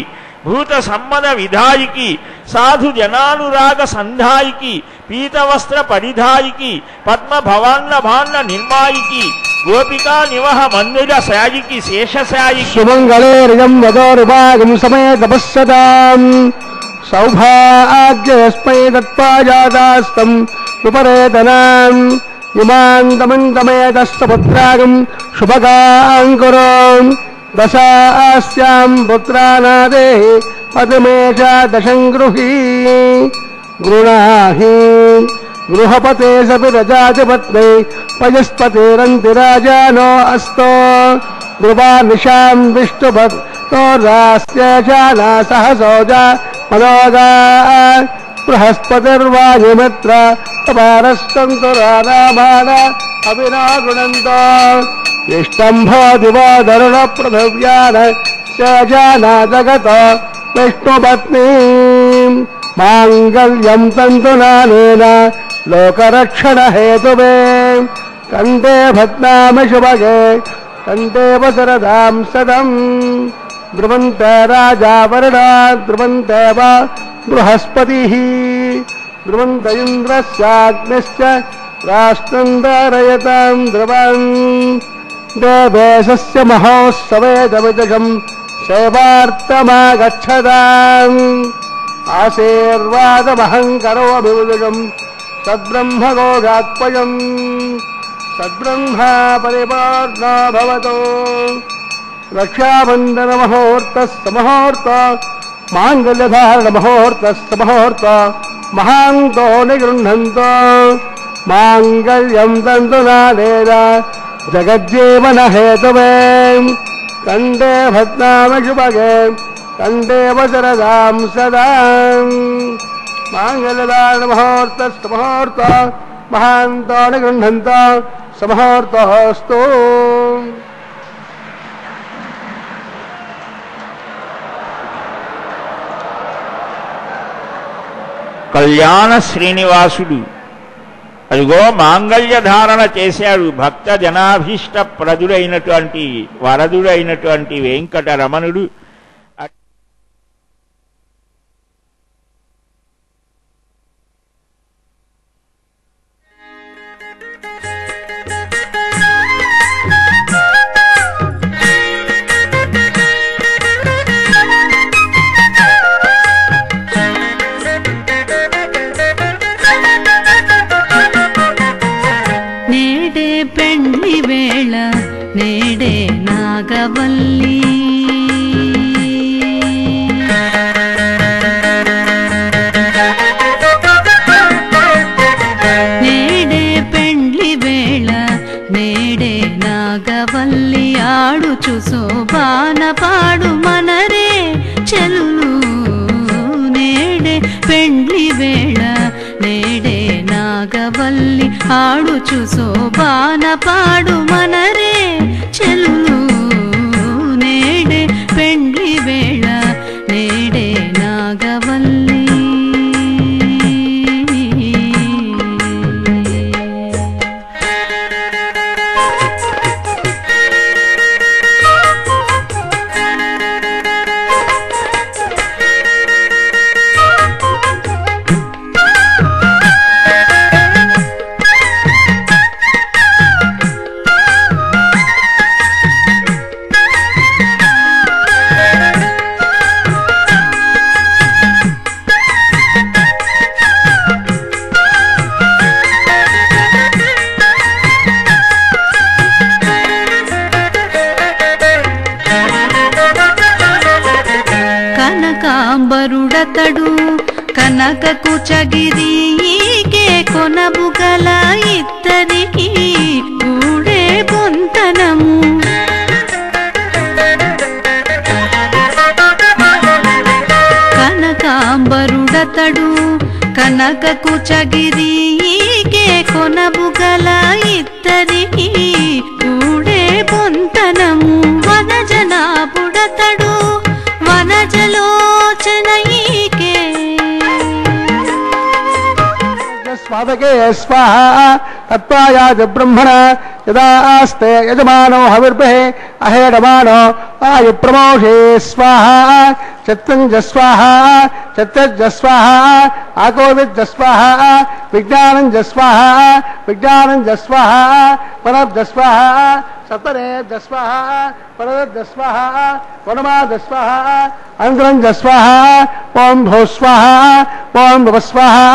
భూత సమ్మద విధాయికి, సాధు జనానురాగ సంధాయికి, పీతవస్త్ర పరిధాయికి, పద్మ భవాన్న భాన్న నిర్మాయికి, గోపికా నివహ మందిర శాయికి, శేషశాయికి. సుమంగళే రిజం వదోరుభాగం సమయ తపస్సదాం సౌభాగ్యస్మై దత్పాజాదాస్తం ఉపరేతనాం ఇమాంతమంతమేతస్తపుత్రాగం శుభగాంకురం దశాస్యాం పుత్రానాదే పదమేష దశం గృహాహి గృహపతే సపి రజాధిపత్నై పయస్పతిరంతి రాజానో అస్తో గృహానిశాం విష్ణుభక్తో రాస్యశానా సహసోజా మనోగా బృహస్పతిర్వాయుమిత్ర పారస్తంతు రామాన అభినాగుణంతో ఇష్టంభో దివోదరుణ పృథివ్యాన శానా జగత విష్ణుపత్నీ మాంగళ్యం తంతునానేన లోకరక్షణ హేతువే కంఠే భద్నామ శుభగే కంఠే వసరదాం సదం ధ్రువంతే రాజా వరుణా ధ్రువంతే వా బృహస్పతి ధ్రువంత ఇంద్రస్యాగ్నిశ్చ రాష్ట్రం ధారయతాం ధ్రువం దేవేశస్య మహోత్సవేదవిదకం సేవార్థమాగచ్చతాం ఆశీర్వాదమహం కరోమిదకం సద్బ్రహ్మగోగాత్మయం సద్బ్రహ్మ పరిపూర్ణో భవతు రక్షాబంధన ముహూర్తస్సముహూర్త మాంగళ్యధారణ ముహూర్తస్సముహూర్త మహాంతో నిగృహంతో మాంగళ్యం తంతునాదేన జగజ్జీవన హేతువే కండే భద్నామశుభగే కండే వసరదాం సదా మాంగళ్యధారణ ముహూర్తస్సముహూర్త మహాంతో నిగృహంత సముహూర్తోస్తు కళ్యాణ శ్రీనివాసుడు అదిగో మాంగళ్య ధారణ చేశాడు. భక్త జనాభీష్ట ప్రదుడైనటువంటి వరదుడైనటువంటి వెంకటరమణుడు. నేడే నాగవల్లి నేడే పెండ్లి వేళ నేడే నాగవల్లి ఆడుచు శోభాన పాడు మనరే చెల్లు నేడే పెండ్లి వేళ నేడే నాగవల్లి ఆడుచు శోభాన పాడు మనరే చెల్లు నేడే పెండ్లి వేళ నేడే నాగవల్లి కనకాంబరుడతడు కనక కుచగిరి ఈకే కొనబుగల ఇద్దరికి కూడే పొంతనము కనకాంబరుడతడు కనక కుచగిరి ఈకే కొనబుగల ఇద్దరికి కూడే పొంతనము వనజనాభుడతడు వనజలోచనైకే స్వాదకే స్వాహా తత్వాయాజ బ్రహ్మణ యదాస్తే యజమానో హవిర్భే అహేడమానో ఆయు ప్రమోషే స్వాహా చత్రంజ స్వాహా చత్రజ స్వాహా ఆకోవిద్య స్వాహా విజ్ఞానంజ స్వాహా విజ్ఞానంజ స్వాహా పరబ్జ స్వాహా సతరేజ స్వాహా పరదజ స్వాహా వనమాజ స్వాహా అంగ్రంజ స్వాహా ఓం భూ స్వాహా ఓం భవ స్వాహా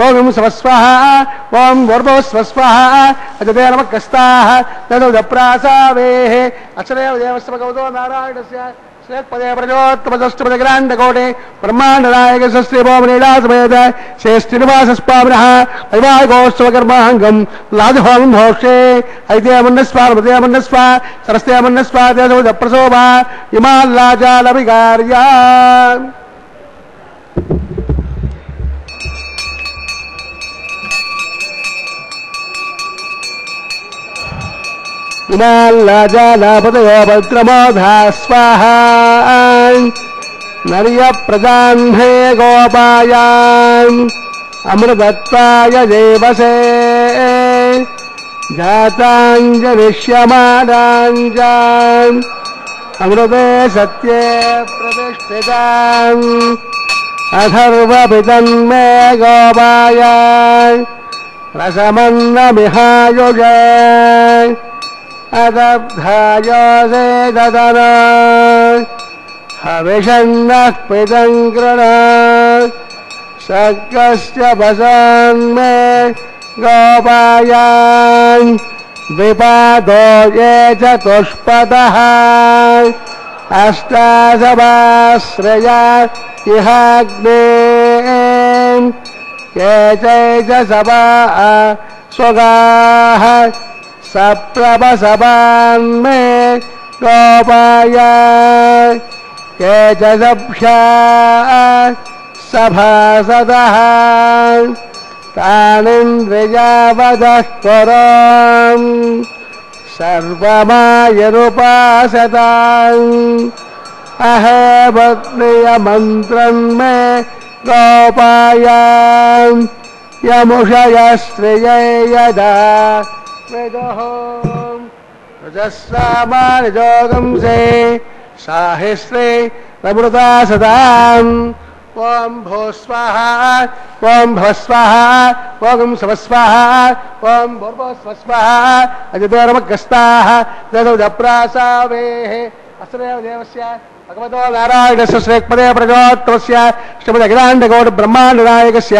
ఓం సవ స్వాహా ఓం వర్భవ స్వ స్వాహా అజతే నమ కస్తాః తదోజ ప్రాసావేః అక్షరేవ దేవస్య భగవతో నారాయణస్య శ్రేత్పదే ప్రజోత్తమదష్టపదగ్రాండకోటే బ్రహ్మాండనాయక శ్రీభోమనీలాసమేత శ్రీ శ్రీనివాసస్వామినః వైవాహికోత్సవకర్మాంగం లాజహోమం భోక్షే ఐదేమన్నస్వామృతేమన్నస్వ సరస్తేమన్నస్వ దేశోజ ప్రసోభ ఇమాల్లాజాలవికార్యా ఇమాల్లాజాలపతయో పవిత్రమోధా స్వాహా నర్య ప్రజాహ్నే గోపాయాన్ అమృతత్వాయ దేవసే జాతాంజలిష్యమానాంజాన్ అమృతే సత్యే ప్రతిష్ఠితాన్ అథర్వపితన్మే గోపాయాన్ రసమన్నమిహాయుజ అదబ్ధాయోసే దదన హవిషన్నః పితం గృణాత్ సర్గస్య వసాన్మే గోపాయాన్ విపాదో ఏ చతుష్పదః అష్టాశమాశ్రయ ఇహాగ్నే ये चैच सभा स्वगाः सप्रभसभान्मे गोपाय ये च सभ्या सभासदः तानिन्द्रियावदः कुर्वन् सर्वमायनुपासताम् अहेवत्नियमन्त्रन्मे गोपाय यमुषयश्रियै यदा विदुः रजस्सामानिजोगंसे साहिस्रे प्रमृता सदाम् ॐ भूस्वाहा ॐ भवस्वाहा ॐ सवस्वाहा ॐ भूर्भुवस्वस्वाहा अजतेरमग्रस्ताः ददौदप्रासावेः अस्त्रदेव देवस्य भगवतो नारायणस्य श्रीपदे प्रजोत्तमस्य श्रीमदखिलाण्डकोटि ब्रह्माण्डनायकस्य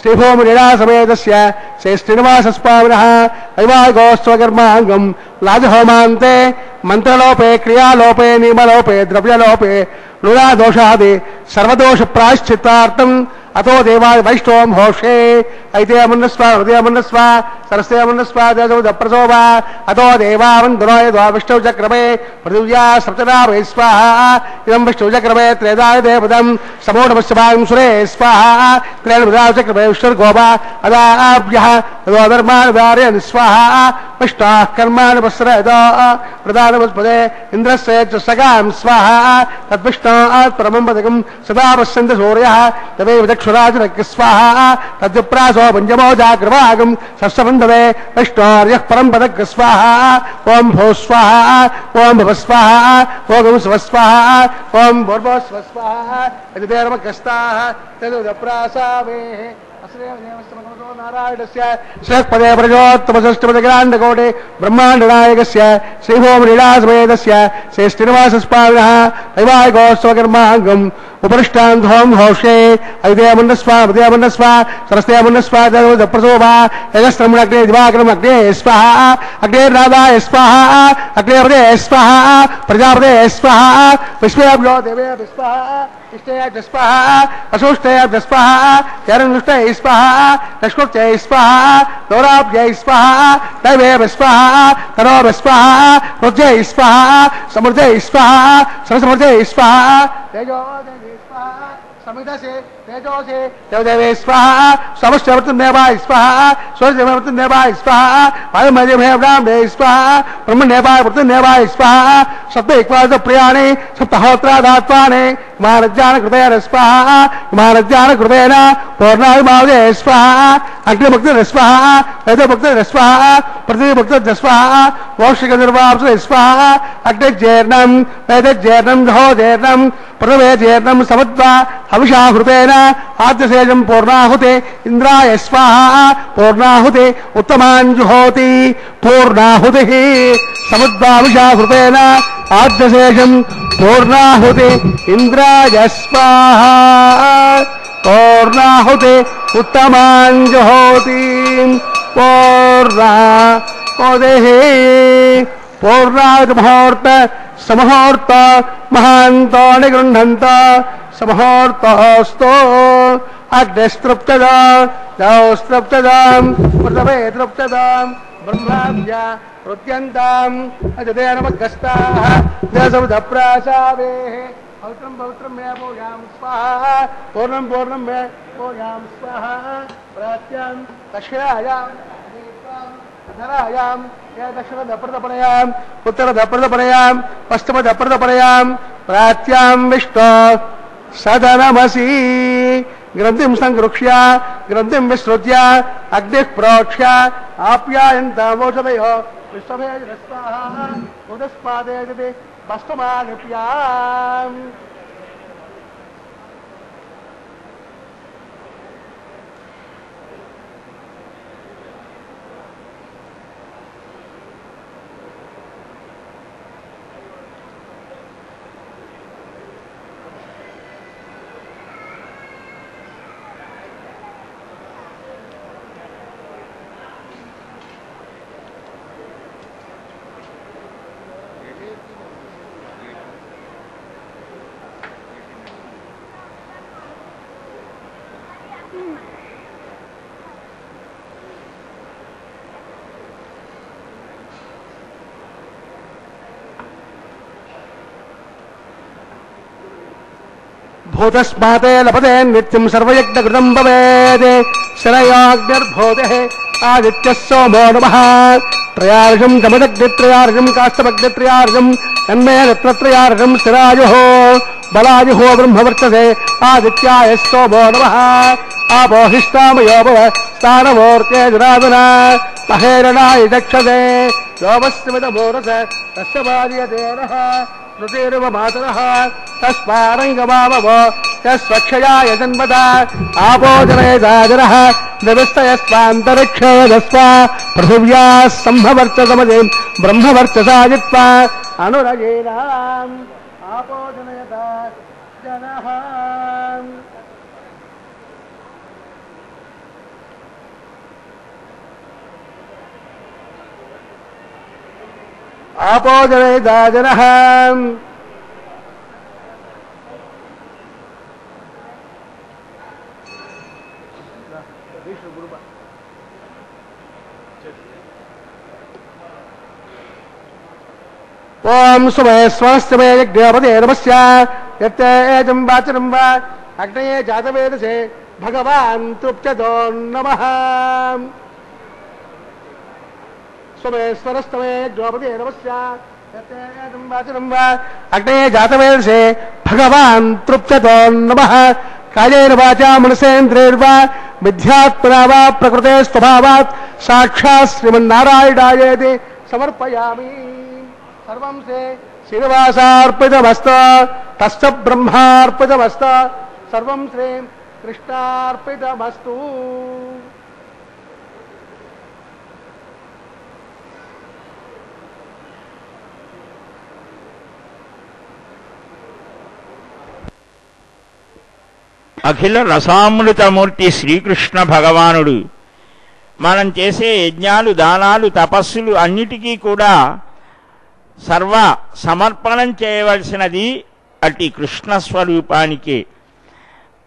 श्रीभूमिलीलासमेतस्य श्री श्रीनिवासस्वामिनः वैवाहिकोत्सवकर्माङ्गम् लाजहोमान्ते मन्त्रलोपे क्रियालोपे नियमलोपे द्रव्यलोपे लुणादोषादि सर्वदोषप्रायश्चित्तार्थम् अतो देवाय वैष्णवं होषे ऐते अमुन्नस्वा हृदय अमुन्नस्वा सरस्ते अमुन्नस्वा देवदप्रसोभा अतो देवावन्दनाय द्वा विष्णुचक्रमे पृथिव्या सप्तदा वै स्वाहा इदं विष्णुचक्रमे त्रेदाय देवदं समूढमस्यभागं सुरे स्वाहा त्रेणुदाचक्रमे विष्णुर्गोपा अदाभ्यः धर्मानुदारयन् स्वाहा विष्टाः कर्माणि पस्रयतो प्रधानवस्पदे इन्द्रस्य च सगां स्वाहा तद्विष्णात् परमं पदकं सदा पश्यन्ति सूर्यः तवे विचक्षुराजनक् स्वाहा तद्विप्रासो पञ्चमो जाग्रवागं सस्यबन्धवे विष्णोर्यः परं पदक् स्वाहा ॐ भो स्वाहा ॐ भव स्वाहा ॐ स्व स्वाहा ॐ भूर्भुवः स्व स्वाहा यदिदेवकस्ताः तदुदप्रासावेः नारायणस्य श्रीपदे प्रजोत्तमषष्टिपदखिलाण्डकोटि ब्रह्माण्डनायकस्य श्रीभूमिलीलासमेतस्य श्री श्रीनिवासस्वामिनः वैवाहिकोत्सवकर्माङ्गम् उपरिष्टान्धों घोषे ऐते मुन्नस्वा हृदय मुन्नस्वा सरस्ते मुन्नस्वा प्रसोभा यजस्त्रमग्ने दिवाकरम् अग्ने स्वाहा अग्नेर्नादाय स्वाहा अग्नेपदे स्वाहा प्रजापदे स्वाहा विश्वेभ्यो देवेभ्यो स्वाहा इष्टेभ्यः स्वाहा असूष्टेभ्यः स्वाहा चरणुष्टै स्वाहा लक्ष्मृत्यै स्वाहा दौराभ्यै स्वाहा दैवेभ्यः स्वाहा तनोभ्यः स्वाहा रुद्रै स्वाहा समृद्धै स्वाहा सरसमृद्धै स्वाहा तेजो स्वाहा समिधसे तेजोसे देवदेवे स्वाहा समस्तवर्तन्देवाय स्वाहा स्वदेववर्तन्देवाय स्वाहा वायुमयदेवब्राह्मणे स्वाहा ब्रह्मण्डेवाय वर्तन्देवाय स्वाहा सप्तैक्वादप्रियाणि सप्तहोत्रादात्वानि हिमानज्ञानकृतेन स्वाहा हिमानज्ञानकृतेन पूर्णाभिमावदे स्वाहा अग्निभक्तिर् स्वाहा वेदभक्तिर् स्वाहा पृथ्वीभक्तिर् स्वाहा वोक्षिकनिर्वाप्सुरे स्वाहा अग्निज्येर्णं वेदज्येर्णं दहोजेर्णं पृथ्वेर्जेर्णं समद्वा हविषाहृतेन आद्यसेजं पूर्णाहुते इन्द्राय स्वाहा पूर्णाहुते उत्तमाञ्जुहोति पूर्णाहुतिः समुद्भाविषाहृतेन आद्यशेषं पूर्णाहुते इन्द्राय स्वाहा पूर्णाहुते उत्तमाञ्जुहोति पूर्णाहुतिः पूर्णाहुतिमुहूर्त समहूर्त महान्तो निगृह्णन्त समहूर्तस्तु अग्निस्तृप्तदा दौस्तृप्तदां पृथवे तृप्तदां ब्रह्माभ्या रुद्यन्ताम् अजतेनमग्रस्ताः दशवदप्रासावेः पवित्रं पवित्रं मे पूजां स्वाहा पूर्णं पूर्णं मे पूजां स्वाहा प्राच्यां दक्षिणायां धरायां दक्षिणदप्रदपणयाम् उत्तरदप्रदपणयां पश्चिमदप्रदपणयां प्राच्यां विष्णो सदनमसि ग्रन्थिं संगृह्य ग्रन्थिं विसृज्य अग्निः प्रोक्ष्य आप्यायन्तामोषधयो विश्वभेजस्वाहा उदस्पादे भस्मागप्याम् భూతస్మాతే లభతే నిత్యం సర్వయజ్ఞకృతం భవేత్ శరయాగ్నిర్భూతే ఆదిత్యः సోమో నమః త్రయార్ఘం కమదగ్నిత్రయార్ఘం కాష్టమగ్నిత్రయార్ఘం తన్మే రత్నత్రయార్ఘం శిరాయుః బలాయుః బ్రహ్మవర్చసే ఆదిత్యాయ సోమో నమః ఆపోహిష్టామయో భవ స్థానమూర్తే జనార్దన మహేరణాయ చక్షసే లోమస్మితమూరస తస్య బాధ్యతే నః ృతిర్వ మాతరః తస్మారంగమావో యస్వక్షయాయ జన్మద ఆపోజనయదాజరః నవిస్తయస్వాంతరిక్షేదస్వ పృథివ్యాः సంభవర్చసమదే బ్రహ్మవర్చసాజిత్వా అనురయేనాం ఆపోజనయద జనః ఆపోజనయదాజనః ఓం సుమే స్వస్తమే యజ్ఞపదే నమస్య యత్తేజం వాచనం వా అగ్నయే జాతవేదసే భగవాన్ తృప్యతో నమః స్వరస్తమే యజ్ఞపదే నమస్య యత్తేజం వాచనం వా అగ్నయే జాతవేదసే భగవాన్ తృప్యతో నమః కాయేన వాచా మనసేంద్రియైర్వా విద్యాత్మనా వా ప్రకృతే స్వభావాత్ సాక్షాత్ శ్రీమన్నారాయణాయేతి సమర్పయామి సర్వం సే శ్రీనివాసార్పితమస్తు తస్య బ్రహ్మార్పితమస్తు సర్వం శ్రీ కృష్ణార్పితమస్తు. అఖిల రసామృతమూర్తి శ్రీకృష్ణ భగవానుడు మనం చేసే యజ్ఞాలు, దానాలు, తపస్సులు అన్నిటికీ కూడా సర్వ సమర్పణం చేయవలసినది అట్టి కృష్ణ స్వరూపానికే.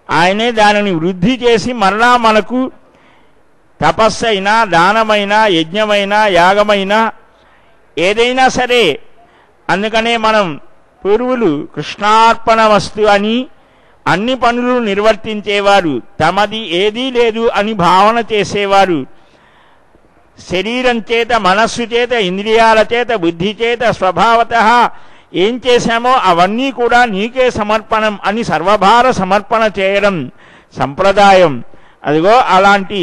ఆయనే దానిని వృద్ధి చేసి మరలా మనకు తపస్సైనా, దానమైనా, యజ్ఞమైనా, యాగమైనా ఏదైనా సరే, అందుకనే మనం పూర్వులు కృష్ణార్పణమస్తు అని అన్ని పనులు నిర్వర్తించేవారు. తమది ఏదీ లేదు అని భావన చేసేవారు. శరీరం చేత, మనస్సు చేత, ఇంద్రియాల చేత, బుద్ధి చేత స్వభావతః ఏం చేశామో అవన్నీ కూడా నీకే సమర్పణం అని సర్వభార సమర్పణ చేయడం సంప్రదాయం. అదిగో అలాంటి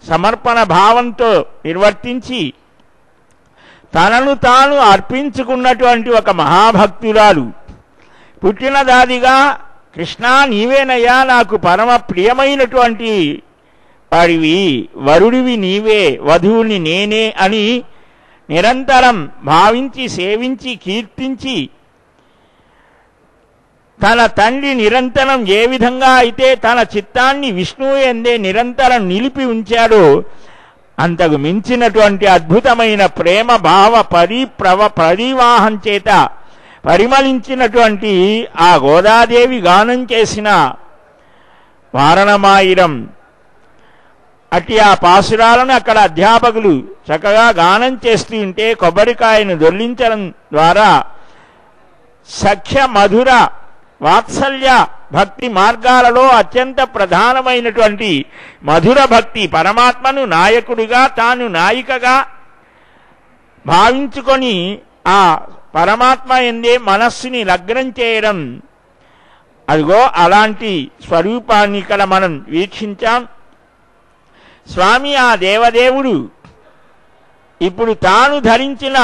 సమర్పణ భావంతో నిర్వర్తించి తనను తాను అర్పించుకున్నటువంటి ఒక మహాభక్తురాలు. పుట్టినదాదిగా కృష్ణా నీవేనయ్యా నాకు పరమ ప్రియమైనటువంటి వాడివి, వరుడివి నీవే, వధువుని నేనే అని నిరంతరం భావించి సేవించి కీర్తించి తన తండ్రి నిరంతరం ఏ విధంగా అయితే తన చిత్తాన్ని విష్ణువు ఎందే నిరంతరం నిలిపి ఉంచాడో అంతకు మించినటువంటి అద్భుతమైన ప్రేమ భావ పరివాహం చేత పరిమళించినటువంటి ఆ గోదాదేవి గానం చేసిన వారణమాయిరం అట్టి ఆ పాసురాలను అక్కడ అధ్యాపకులు చక్కగా గానం చేస్తూ ఉంటే కొబ్బరికాయను దొర్లించడం ద్వారా సఖ్య మధుర వాత్సల్య భక్తి మార్గాలలో అత్యంత ప్రధానమైనటువంటి మధుర భక్తి, పరమాత్మను నాయకుడిగా తాను నాయికగా భావించుకొని ఆ పరమాత్మ ఎందే మనస్సుని లగ్నం చేయడం, అదిగో అలాంటి స్వరూపాన్ని ఇక్కడ మనం వీక్షించాం. స్వామి ఆ దేవదేవుడు ఇప్పుడు తాను ధరించిన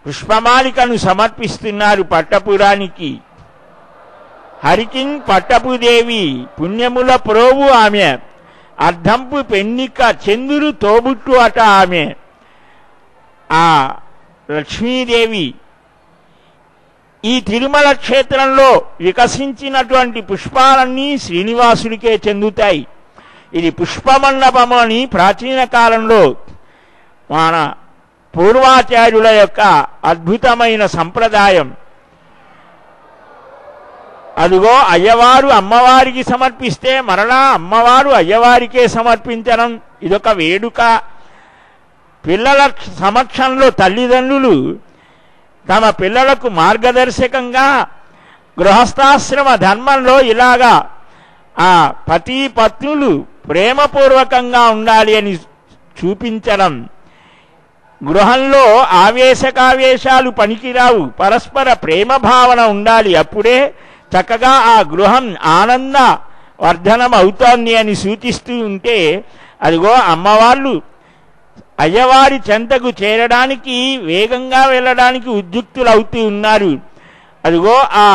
పుష్పమాలికను సమర్పిస్తున్నారు పట్టపురానికి. హరికిం పట్టపుదేవి పుణ్యముల ప్రోవు ఆమె, అర్ధంపు పెన్నిక చంద్రుడు తోబుట్టు అట ఆమె. ఆ లక్ష్మీదేవి ఈ తిరుమల క్షేత్రంలో వికసించినటువంటి పుష్పాలన్నీ శ్రీనివాసుడికే చెందుతాయి. ఇది పుష్పమండపము అని ప్రాచీన కాలంలో మన పూర్వాచార్యుల యొక్క అద్భుతమైన సంప్రదాయం. అదిగో అయ్యవారు అమ్మవారికి సమర్పిస్తే మరలా అమ్మవారు అయ్యవారికే సమర్పించడం ఇదొక వేడుక. పిల్లల సమక్షంలో తల్లిదండ్రులు తమ పిల్లలకు మార్గదర్శకంగా గృహస్థాశ్రమ ధర్మంలో ఇలాగా ఆ పతి పత్నులు ప్రేమపూర్వకంగా ఉండాలి అని చూపించడం. గృహంలో ఆవేశకావేశాలు పనికిరావు, పరస్పర ప్రేమ భావన ఉండాలి. అప్పుడే చక్కగా ఆ గృహం ఆనంద వర్ధనం అవుతోంది అని సూచిస్తూ ఉంటే, అదిగో అమ్మవాళ్ళు అయ్యవారి చెంతకు చేరడానికి వేగంగా వెళ్ళడానికి ఉద్యుక్తులు అవుతూ ఉన్నారు. అదిగో ఆ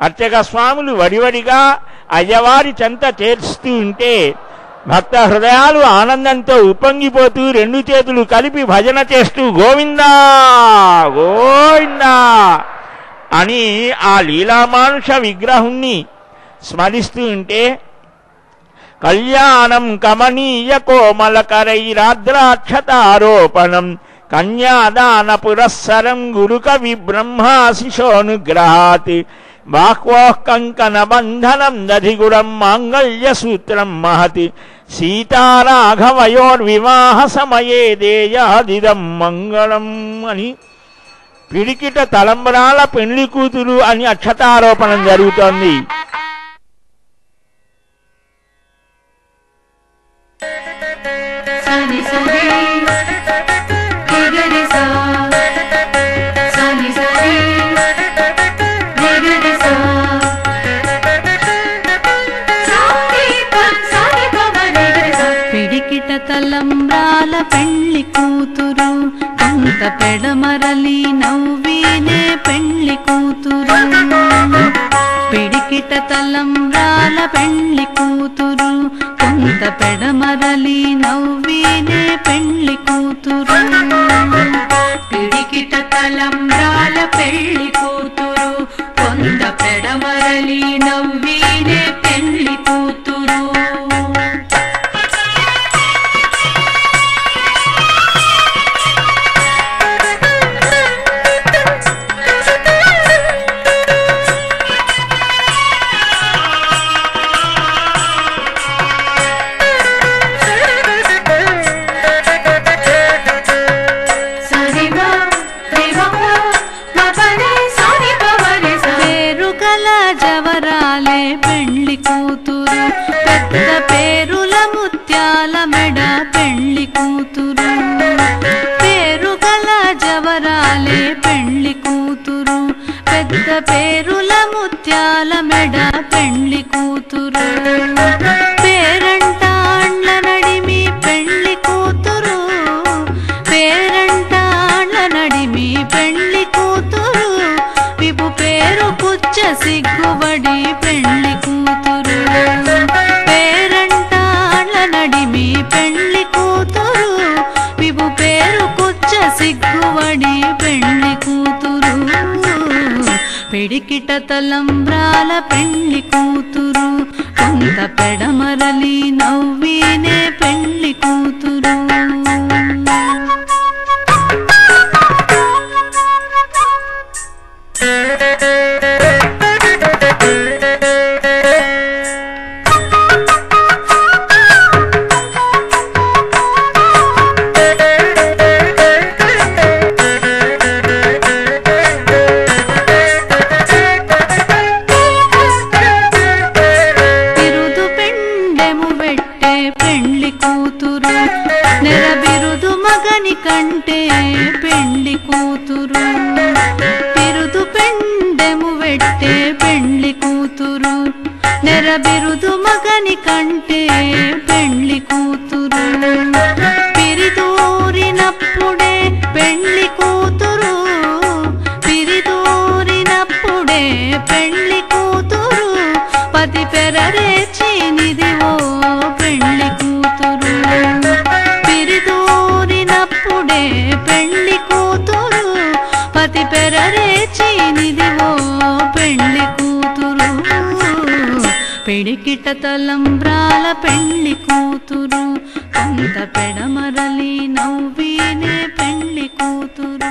అర్చక స్వాములు వడివడిగా అయ్యవారి చెంత చేర్చుతూ ఉంటే భక్త హృదయాలు ఆనందంతో ఉప్పొంగిపోతూ రెండు చేతులు కలిపి భజన చేస్తూ గోవిందా గోవిందా అని ఆ లీలామానుష విగ్రహుణ్ణి స్మరిస్తూ ఉంటే, కళ్యాణం కమనీయ కోమలకరైరాద్రాక్షతారోపణం కన్యాదాన పురస్సరం గురుకవి బ్రహ్మాశిషోనుగ్రహాత్ బాహ్వోః కంకణ బంధనం దధిగురం మాంగళ్య సూత్రం మహతి సీతారాఘవయోర్వివాహ సమయే దేయాదిదం మంగళం అని పిడికిట తలంబరాల పెళ్లి కూతురు అని అక్షతారోపణం జరుగుతోంది. పిడికిట తలంబ్రాల పెళ్లి కూతురు కొంత పెడమరలి నవ్వినే పెళ్లి కూతురు. పిడికిట తలంబ్రాల పెళ్లి కూతురు కొంత పెడమరలి నవ్వినే పెళ్లి కూతురు. పిడికిట తలంబ్రాల పెళ్లి కూతురు కొంత పెడమరలి నవ్వినే పెళ్లి కూతురు. జవరాలే పెళ్లి కూతురు పెద్ద పేరుల ముత్యాల మెడ పెళ్లి కూతురు. పేరుగల జవరాలే పెళ్లి కూతురు పెద్ద పేరుల ముత్యాల మెడ పెళ్లి కూతురు. పేరంటాండ్ల నడిమి పెళ్లి కూతురు పేరంటాండ్ల నడిమి పెళ్లి కూతురు. విపు పేరు కుచ్చ సిగ్గుబడి పెళ్లి కూతురు. పేరంటాళ్ళ నడిమి పెళ్లి కూతురు విపు పేరు కుచ్చ సిగ్గుబడి పెళ్లి కూతురు. పిడికిట తలంబ్రాల పెళ్లి కూతురు కొంత పెడమరలి నవ్వినే పెళ్లి కూతురు. నెరబిరుదు మగని కంటే పెళ్లి కూతురు. బిరుదు పెండెము వెట్టే పెళ్లి కూతురు. నెరబిరుదు మగని కంటే పెళ్లి కూతురు. పిరిదూరినప్పుడే పెళ్లి కూతురు. పిరిదూరినప్పుడే పెళ్లి కూతురు. పతి పెరరేచినిదివో పెళ్లి కూతురు. పిరిదూరినప్పుడే పెళ్లి కూతురు. పతి పెరరేచినిదివో పెళ్లి కూతురు. పిడికిట తలంబ్రాల పెళ్లి కూతురు కొంత పెడమరలి నవ్వినే పెళ్లి కూతురు.